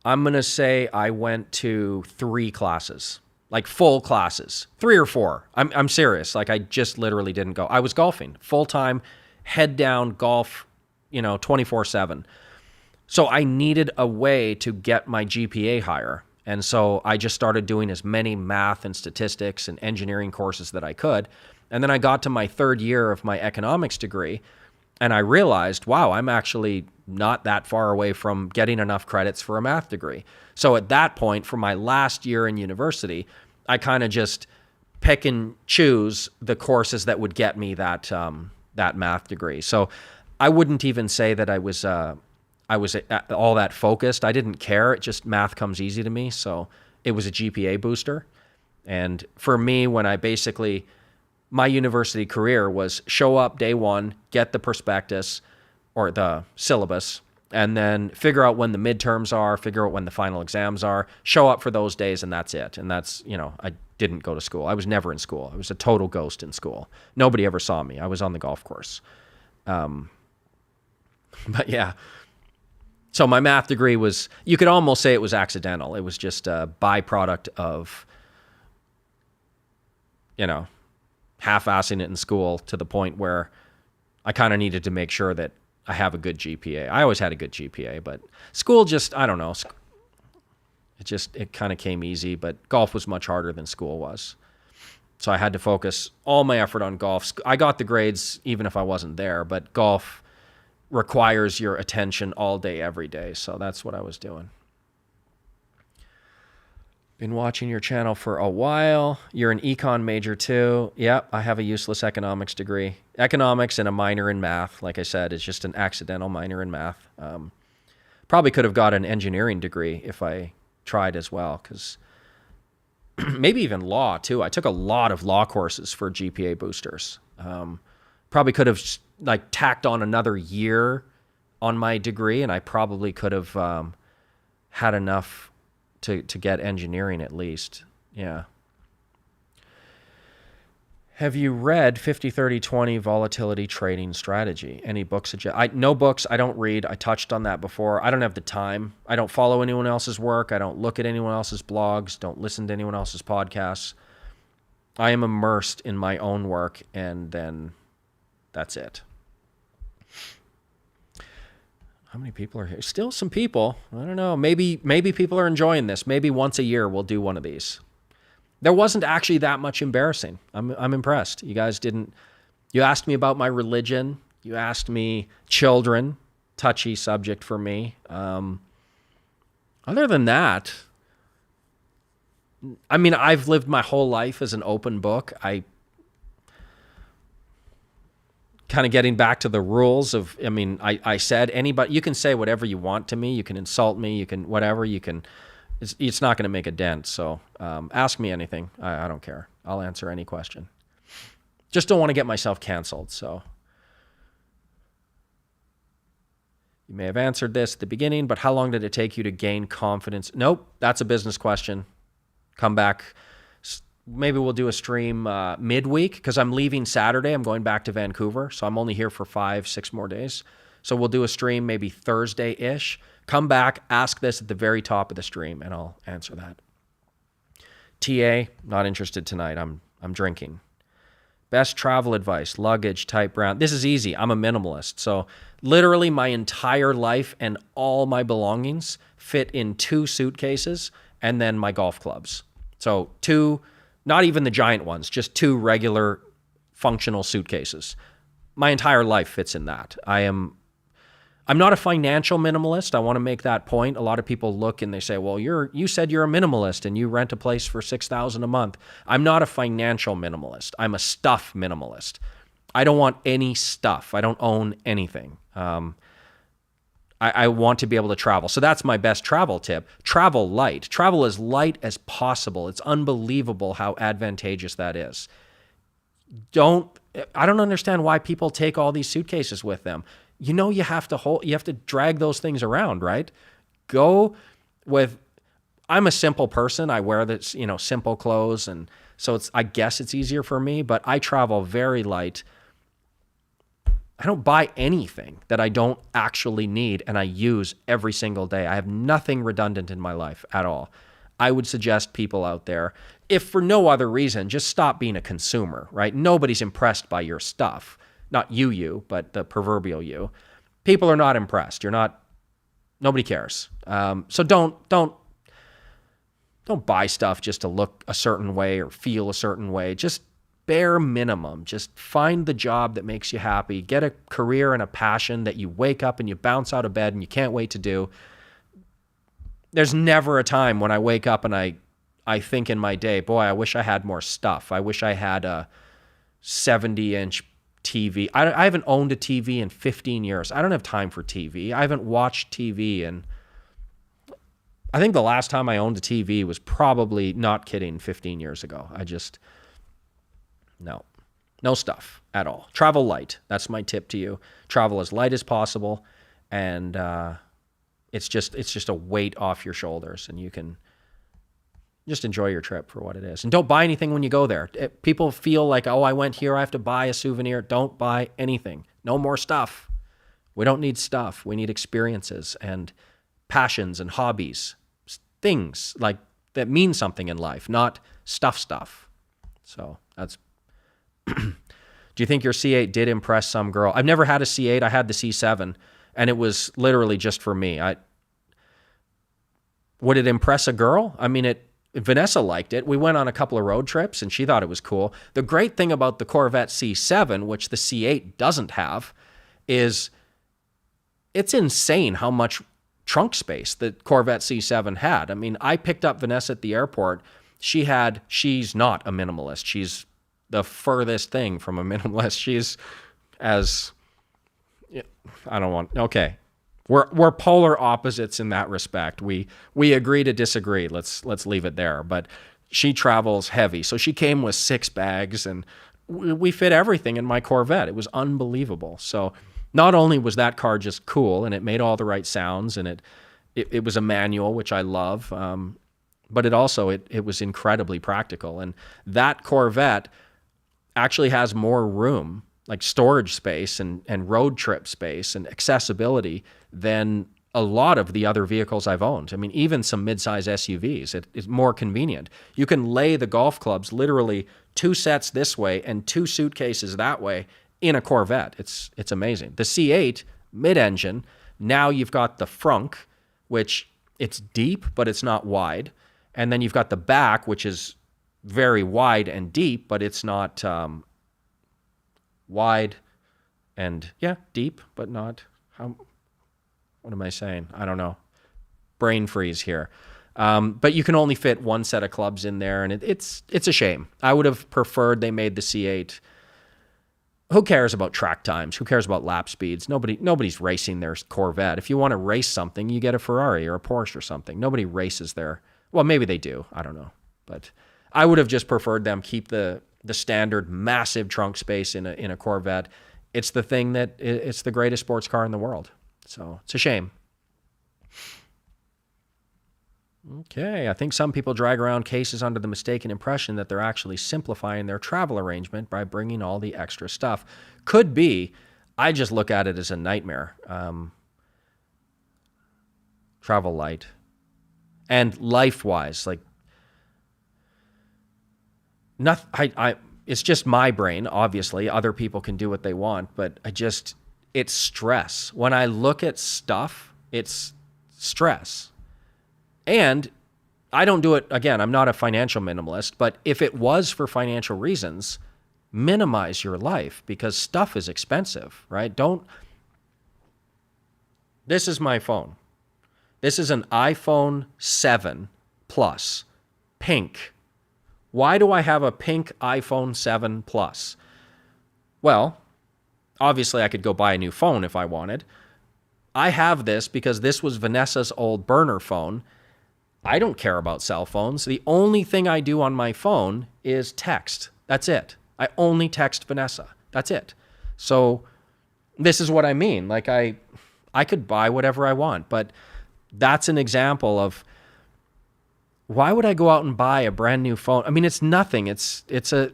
I'm going to say I went to 3 classes, like full classes, 3 or 4. I'm serious. Like I just literally didn't go. I was golfing full time, head down golf, 24/7. So I needed a way to get my GPA higher. And so I just started doing as many math and statistics and engineering courses that I could. And then I got to my 3rd year of my economics degree, and I realized, wow, I'm actually not that far away from getting enough credits for a math degree. So at that point, for my last year in university, I kind of just pick and choose the courses that would get me that math degree. So I wouldn't even say that I was all that focused. I didn't care. It just math comes easy to me. So it was a GPA booster. And for me, when I basically, my university career was show up day one, get the prospectus or the syllabus, and then figure out when the midterms are, figure out when the final exams are, show up for those days, and that's it. And that's, I didn't go to school. I was never in school. I was a total ghost in school. Nobody ever saw me. I was on the golf course. But yeah. So my math degree was, you could almost say it was accidental. It was just a byproduct of, half-assing it in school to the point where I kind of needed to make sure that I have a good GPA. I always had a good GPA, but school just, I don't know. It kind of came easy, but golf was much harder than school was. So I had to focus all my effort on golf. I got the grades even if I wasn't there, but golf requires your attention all day, every day. So that's what I was doing. Been watching your channel for a while. You're an econ major too. Yep, I have a useless economics degree. Economics and a minor in math, like I said, is just an accidental minor in math. Probably could have got an engineering degree if I tried as well, because maybe even law too. I took a lot of law courses for GPA boosters. Probably could have tacked on another year on my degree, and I probably could have had enough to get engineering at least. Yeah. Have you read 50-30-20 Volatility Trading Strategy? Any books? No books. I don't read. I touched on that before. I don't have the time. I don't follow anyone else's work. I don't look at anyone else's blogs. Don't listen to anyone else's podcasts. I am immersed in my own work, and then that's it. How many people are here? Still some people. I don't know. Maybe people are enjoying this. Maybe once a year we'll do one of these. There wasn't actually that much embarrassing. I'm impressed. You guys didn't. You asked me about my religion. You asked me children. Touchy subject for me. Other than that, I mean, I've lived my whole life as an open book. Kind of getting back to the rules of, I said anybody, you can say whatever you want to me. You can insult me. You can, whatever you can, it's not going to make a dent. So ask me anything. I don't care. I'll answer any question. Just don't want to get myself canceled. So you may have answered this at the beginning, but how long did it take you to gain confidence? Nope. That's a business question. Come back. Maybe we'll do a stream midweek, because I'm leaving Saturday. I'm going back to Vancouver, so I'm only here for 5-6 more days. So we'll do a stream maybe Thursday-ish. Come back, ask this at the very top of the stream, and I'll answer that. TA, not interested tonight. I'm drinking. Best travel advice, luggage, type brown. This is easy. I'm a minimalist. So literally my entire life and all my belongings fit in 2 suitcases and then my golf clubs. So 2, not even the giant ones, just 2 regular functional suitcases. My entire life fits in that. I'm not a financial minimalist. I want to make that point. A lot of people look and they say, well, you said you're a minimalist and you rent a place for $6,000 a month. I'm not a financial minimalist. I'm a stuff minimalist. I don't want any stuff. I don't own anything. I want to be able to travel. So that's my best travel tip. Travel light. Travel as light as possible. It's unbelievable how advantageous that is. I don't understand why people take all these suitcases with them. You have to drag those things around, right? Go with I'm a simple person. I wear this, simple clothes. And so I guess it's easier for me, but I travel very light. I don't buy anything that I don't actually need and I use every single day. I have nothing redundant in my life at all. I would suggest people out there, if for no other reason, just stop being a consumer, right? Nobody's impressed by your stuff. Not you, but the proverbial you. People are not impressed. Nobody cares. So don't buy stuff just to look a certain way or feel a certain way. Just bare minimum. Just find the job that makes you happy. Get a career and a passion that you wake up and you bounce out of bed and you can't wait to do. There's never a time when I wake up and I think in my day, boy, I wish I had more stuff. I wish I had a 70-inch TV. I haven't owned a TV in 15 years. I don't have time for TV. I haven't watched TV in, I think the last time I owned a TV was probably, not kidding, 15 years ago. No stuff at all. Travel light. That's my tip to you. Travel as light as possible, and it's just a weight off your shoulders, and you can just enjoy your trip for what it is. And don't buy anything when you go there. People feel like, oh, I went here, I have to buy a souvenir. Don't buy anything. No more stuff. We don't need stuff. We need experiences and passions and hobbies, things like that mean something in life, not stuff. So that's. Do you think your C8 did impress some girl? I've never had a C8. I had the C7, and it was literally just for me. Would it impress a girl? I mean, Vanessa liked it. We went on a couple of road trips, and she thought it was cool. The great thing about the Corvette C7, which the C8 doesn't have, is it's insane how much trunk space the Corvette C7 had. I mean, I picked up Vanessa at the airport. She's not a minimalist. She's the furthest thing from a minimalist. She's okay. We're polar opposites in that respect. We agree to disagree. Let's leave it there. But she travels heavy. So she came with 6 bags, and we fit everything in my Corvette. It was unbelievable. So not only was that car just cool and it made all the right sounds, and it was a manual, which I love, but it was incredibly practical. And that Corvette actually has more room, like storage space and road trip space and accessibility, than a lot of the other vehicles I've owned. I mean, even some midsize SUVs, it's more convenient. You can lay the golf clubs literally 2 sets this way and 2 suitcases that way in a Corvette. It's amazing. The C8 mid-engine, now you've got the frunk, which it's deep, but it's not wide. And then you've got the back, which is very wide and deep, but it's not wide and deep, but not what am I saying? I don't know. Brain freeze here. But you can only fit 1 set of clubs in there, and it's a shame. I would have preferred they made the C8. Who cares about track times? Who cares about lap speeds? Nobody's racing their Corvette. If you want to race something, you get a Ferrari or a Porsche or something. Nobody races their. Well, maybe they do. I don't know. But I would have just preferred them keep the standard massive trunk space in a Corvette. It's the thing that it's the greatest sports car in the world. So it's a shame. Okay, I think some people drag around cases under the mistaken impression that they're actually simplifying their travel arrangement by bringing all the extra stuff. Could be. I just look at it as a nightmare. Travel light. And life-wise, like, it's just my brain, obviously. Other people can do what they want, but it's stress. When I look at stuff, it's stress. And I don't do it, again, I'm not a financial minimalist, but if it was for financial reasons, minimize your life, because stuff is expensive, right? This is my phone. This is an iPhone 7 Plus, pink. Why do I have a pink iPhone 7 Plus? Well, obviously I could go buy a new phone if I wanted. I have this because this was Vanessa's old burner phone. I don't care about cell phones. The only thing I do on my phone is text. That's it. I only text Vanessa. That's it. So this is what I mean. Like I could buy whatever I want, but that's an example of why would I go out and buy a brand new phone? I mean, it's nothing. It's a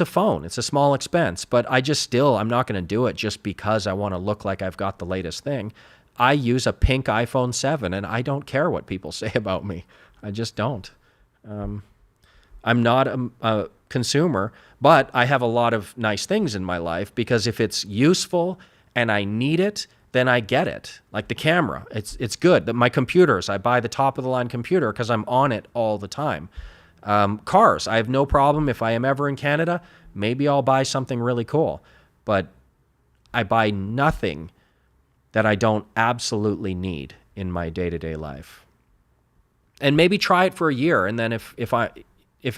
phone. It's a small expense, but I'm not going to do it just because I want to look like I've got the latest thing. I use a pink iPhone 7 and I don't care what people say about me. I just don't. I'm not a consumer, but I have a lot of nice things in my life because if it's useful and I need it, then I get it. Like the camera, it's good. My computers, I buy the top of the line computer because I'm on it all the time. Cars, I have no problem. If I am ever in Canada, maybe I'll buy something really cool. But I buy nothing that I don't absolutely need in my day-to-day life. And maybe try it for a year, and then if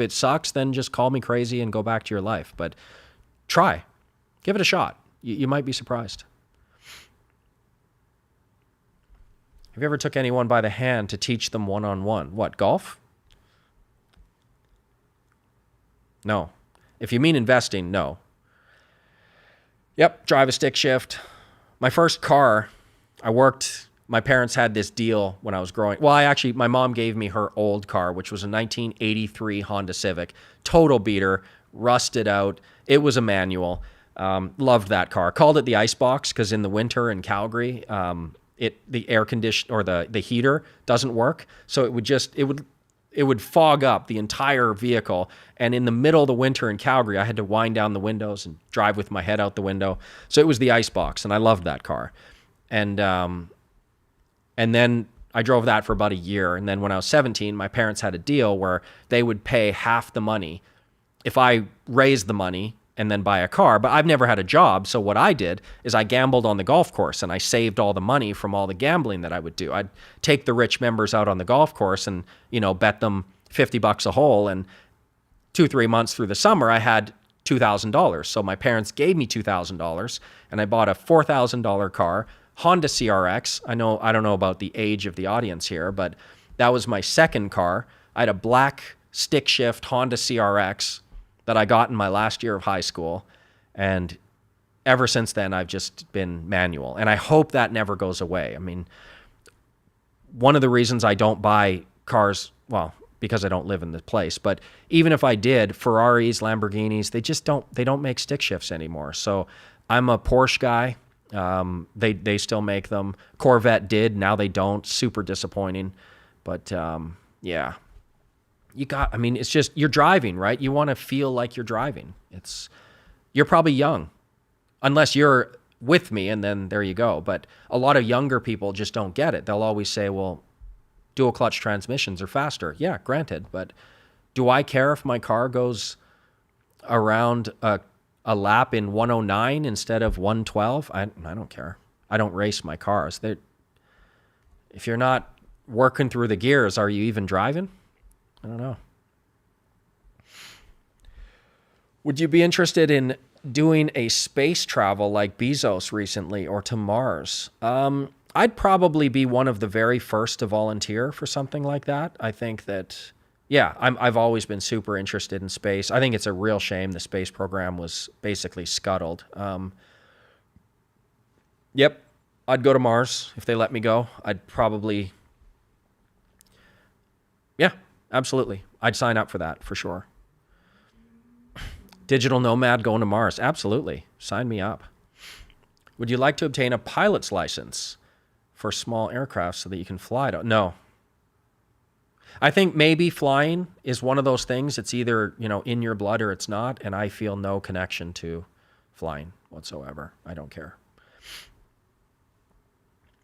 it sucks, then just call me crazy and go back to your life. But try. Give it a shot. You might be surprised. Have you ever took anyone by the hand to teach them one-on-one? What, golf? No. If you mean investing, no. Yep, drive a stick shift. My first car, my parents had this deal when I was growing. Well, my mom gave me her old car, which was a 1983 Honda Civic. Total beater, rusted out. It was a manual. Loved that car. Called it the Icebox because in the winter in Calgary, the air condition or the heater doesn't work. So it would fog up the entire vehicle. And in the middle of the winter in Calgary, I had to wind down the windows and drive with my head out the window. So it was the Icebox, and I loved that car. And then I drove that for about a year. And then when I was 17, my parents had a deal where they would pay half the money if I raised the money and then buy a car. But I've never had a job. So what I did is I gambled on the golf course and I saved all the money from all the gambling that I would do. I'd take the rich members out on the golf course and, bet them $50 a hole. And 2-3 months through the summer, I had $2,000. So my parents gave me $2,000 and I bought a $4,000 car, Honda CRX. I don't know about the age of the audience here, but that was my second car. I had a black stick shift Honda CRX that I got in my last year of high school. And ever since then, I've just been manual. And I hope that never goes away. I mean, one of the reasons I don't buy cars, well, because I don't live in the place, but even if I did, Ferraris, Lamborghinis, they don't make stick shifts anymore. So I'm a Porsche guy. They still make them. Corvette did, now they don't. Super disappointing. But yeah. It's just, you're driving, right? You want to feel like you're driving. You're probably young, unless you're with me, and then there you go. But a lot of younger people just don't get it. They'll always say, well, dual clutch transmissions are faster. Yeah, granted. But do I care if my car goes around a lap in 109 instead of 112? I don't care. I don't race my cars. If you're not working through the gears, are you even driving? I don't know. Would you be interested in doing a space travel like Bezos recently or to Mars? I'd probably be one of the very first to volunteer for something like that. I think that, yeah, I've always been super interested in space. I think it's a real shame the space program was basically scuttled. Yep, I'd go to Mars if they let me go. I'd probably, yeah. Absolutely. I'd sign up for that for sure. Digital nomad going to Mars. Absolutely. Sign me up. Would you like to obtain a pilot's license for small aircraft so that you can fly? No. I think maybe flying is one of those things. It's either, in your blood or it's not. And I feel no connection to flying whatsoever. I don't care.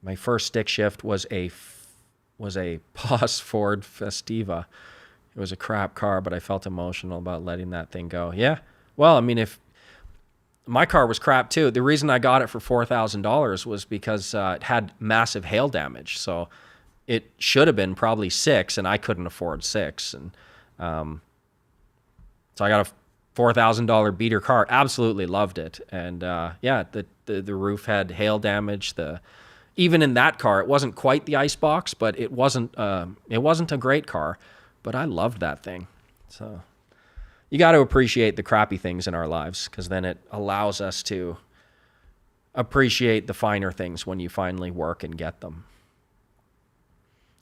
My first stick shift was a Boss Ford Festiva. It was a crap car, but I felt emotional about letting that thing go. Yeah. Well, I mean, if my car was crap too, the reason I got it for $4,000 was because it had massive hail damage. So it should have been probably $6,000, and I couldn't afford $6,000. And so I got a $4,000 beater car. Absolutely loved it. And yeah, the roof had hail damage. Even in that car, it wasn't quite the Icebox, but it wasn't a great car, but I loved that thing. So you got to appreciate the crappy things in our lives, because then it allows us to appreciate the finer things when you finally work and get them.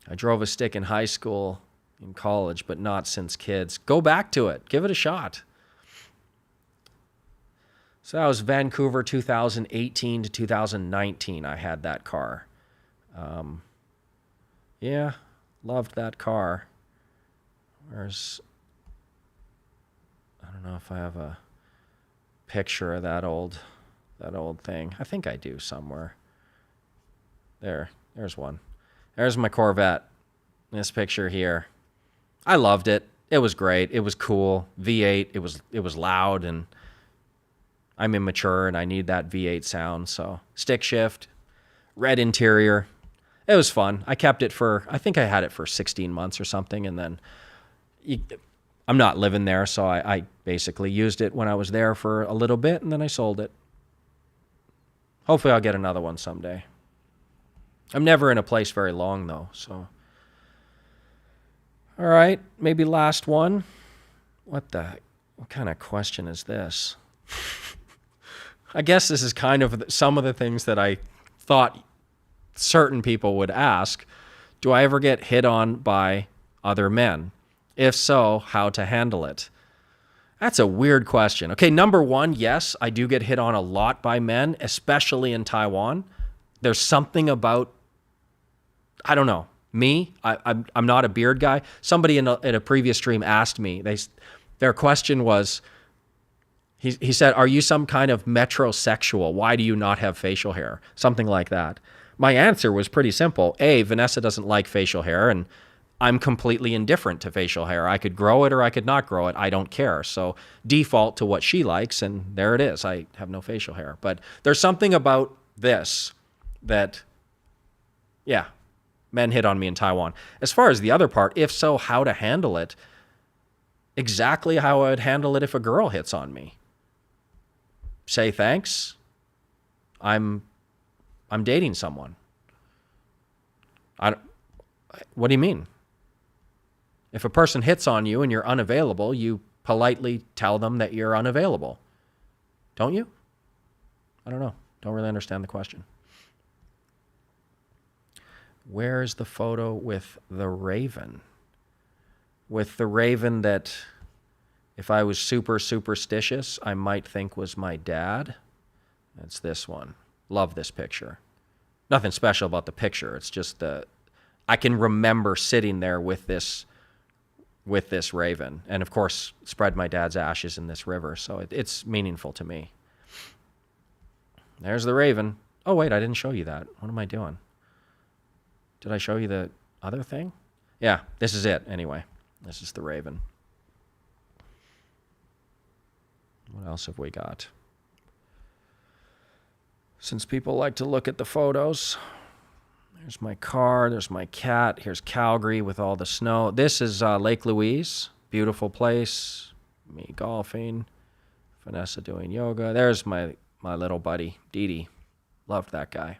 I drove a stick in high school in college, but not since kids. Go back to it. Give it a shot. So that was Vancouver 2018 to 2019. I had that car. Yeah, loved that car. I don't know if I have a picture of that old thing. I think I do somewhere. There's one. There's my Corvette. This picture here. I loved it. It was great. It was cool. V8. It was loud, and I'm immature and I need that V8 sound. So stick shift, red interior. It was fun. I kept it I think I had it for 16 months or something. And then I'm not living there. So I basically used it when I was there for a little bit, and then I sold it. Hopefully I'll get another one someday. I'm never in a place very long though. So, all right, maybe last one. What kind of question is this? I guess this is kind of some of the things that I thought certain people would ask. Do I ever get hit on by other men? If so, how to handle it? That's a weird question. Okay, number one, yes, I do get hit on a lot by men, especially in Taiwan. There's something about, I don't know, me. I'm not a beard guy. Somebody in a previous stream asked me, their question was, he said, are you some kind of metrosexual? Why do you not have facial hair? Something like that. My answer was pretty simple. A, Vanessa doesn't like facial hair, and I'm completely indifferent to facial hair. I could grow it or I could not grow it. I don't care. So default to what she likes, and there it is. I have no facial hair. But there's something about this that, yeah, men hit on me in Taiwan. As far as the other part, if so, how to handle it, exactly how I would handle it if a girl hits on me. Say thanks. I'm dating someone. What do you mean? If a person hits on you and you're unavailable, you politely tell them that you're unavailable. Don't you? I don't know. Don't really understand the question. Where's the photo with the raven? With the raven that, if I was super superstitious, I might think was my dad. It's this one. Love this picture. Nothing special about the picture. It's just I can remember sitting there with this raven, and of course spread my dad's ashes in this river. So it's meaningful to me. There's the raven. Oh wait, I didn't show you that. What am I doing? Did I show you the other thing? Yeah, this is it. Anyway, this is the raven. What else have we got? Since people like to look at the photos, there's my car, there's my cat, here's Calgary with all the snow. This is Lake Louise, beautiful place, me golfing, Vanessa doing yoga. There's my little buddy, Dee Dee. Loved that guy.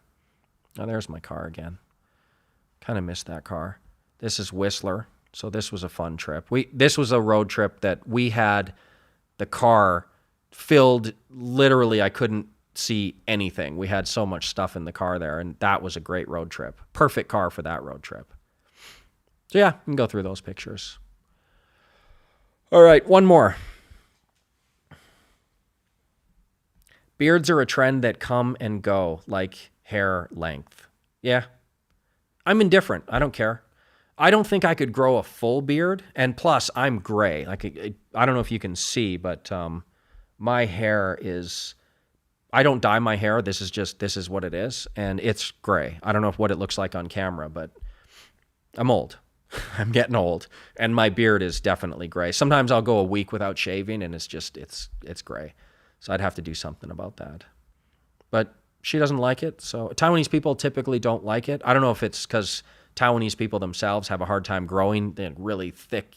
Now there's my car again. Kind of missed that car. This is Whistler, so this was a fun trip. This was a road trip that we had the car filled, literally I couldn't see anything. We had so much stuff in the car there, and that was a great road trip. Perfect car for that road trip. So yeah, you can go through those pictures. All right, one more. Beards are a trend that come and go, like hair length. Yeah, I'm indifferent. I don't care. I don't think I could grow a full beard, and plus I'm gray. Like I don't know if you can see, but my hair is, I don't dye my hair. This is what it is, and it's gray. I don't know what it looks like on camera, but I'm old. I'm getting old, and my beard is definitely gray. Sometimes I'll go a week without shaving, and it's gray. So I'd have to do something about that. But she doesn't like it, so Taiwanese people typically don't like it. I don't know if it's because Taiwanese people themselves have a hard time growing really thick,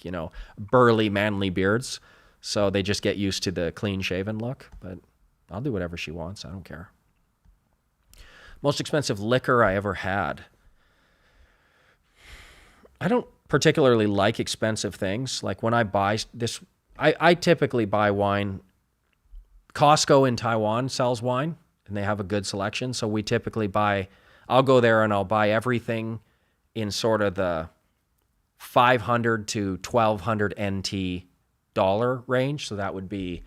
burly, manly beards, so they just get used to the clean-shaven look, but I'll do whatever she wants. I don't care. Most expensive liquor I ever had. I don't particularly like expensive things. Like when I buy this, I typically buy wine. Costco in Taiwan sells wine, and they have a good selection. So we typically I'll go there and I'll buy everything in sort of the 500 to 1200 NT dollar range. So that would be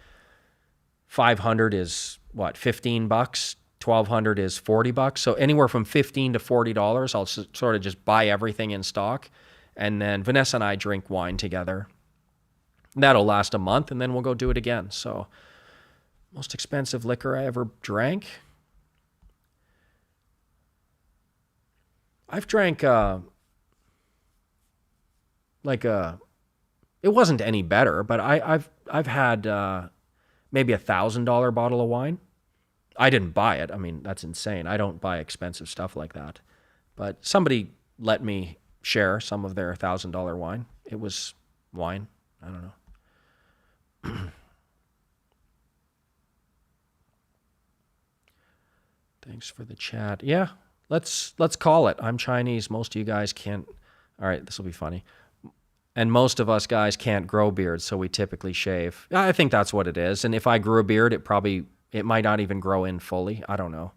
500 is what, $15, 1200 is $40. So anywhere from $15 to $40, I'll sort of just buy everything in stock. And then Vanessa and I drink wine together. That'll last a month, and then we'll go do it again. So most expensive liquor I ever drank. I've drank it wasn't any better, but I've had maybe $1,000 bottle of wine. I didn't buy it. I mean, that's insane. I don't buy expensive stuff like that. But somebody let me share some of their $1,000 wine. It was wine. I don't know. Thanks for the chat. Yeah, let's call it. I'm Chinese. Most of you guys can't. All right, this will be funny. And most of us guys can't grow beards, so we typically shave. I think that's what it is. And if I grew a beard, it might not even grow in fully. I don't know.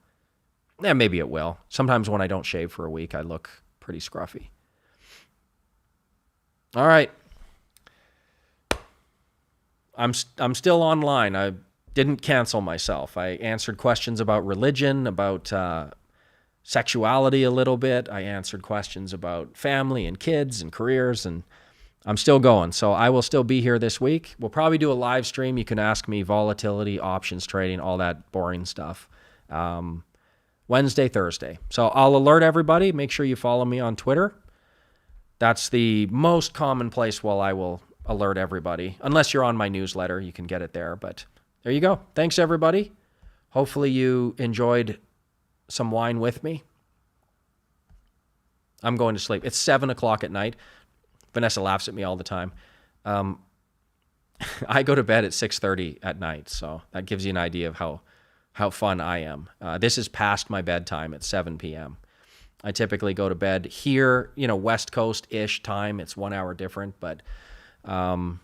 Yeah, maybe it will. Sometimes when I don't shave for a week, I look pretty scruffy. All right. I'm still online. I didn't cancel myself. I answered questions about religion, about sexuality a little bit. I answered questions about family and kids and careers, and I'm still going. So I will still be here this week. We'll probably do a live stream. You can ask me volatility, options trading, all that boring stuff. Wednesday, Thursday. So I'll alert everybody. Make sure you follow me on Twitter. That's the most common place where I will alert everybody. Unless you're on my newsletter, you can get it there. But there you go. Thanks, everybody. Hopefully you enjoyed some wine with me. I'm going to sleep. It's 7 o'clock at night. Vanessa laughs at me all the time. I go to bed at 6:30 at night, so that gives you an idea of how fun I am. This is past my bedtime at 7 p.m. I typically go to bed here, West Coast-ish time. It's 1 hour different, but I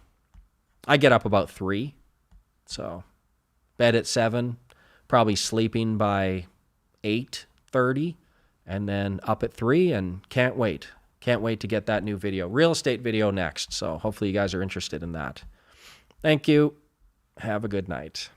get up about 3. So bed at 7, probably sleeping by 8:30, and then up at 3, and can't wait. Can't wait to get that new video. Real estate video next, so hopefully you guys are interested in that. Thank you. Have a good night.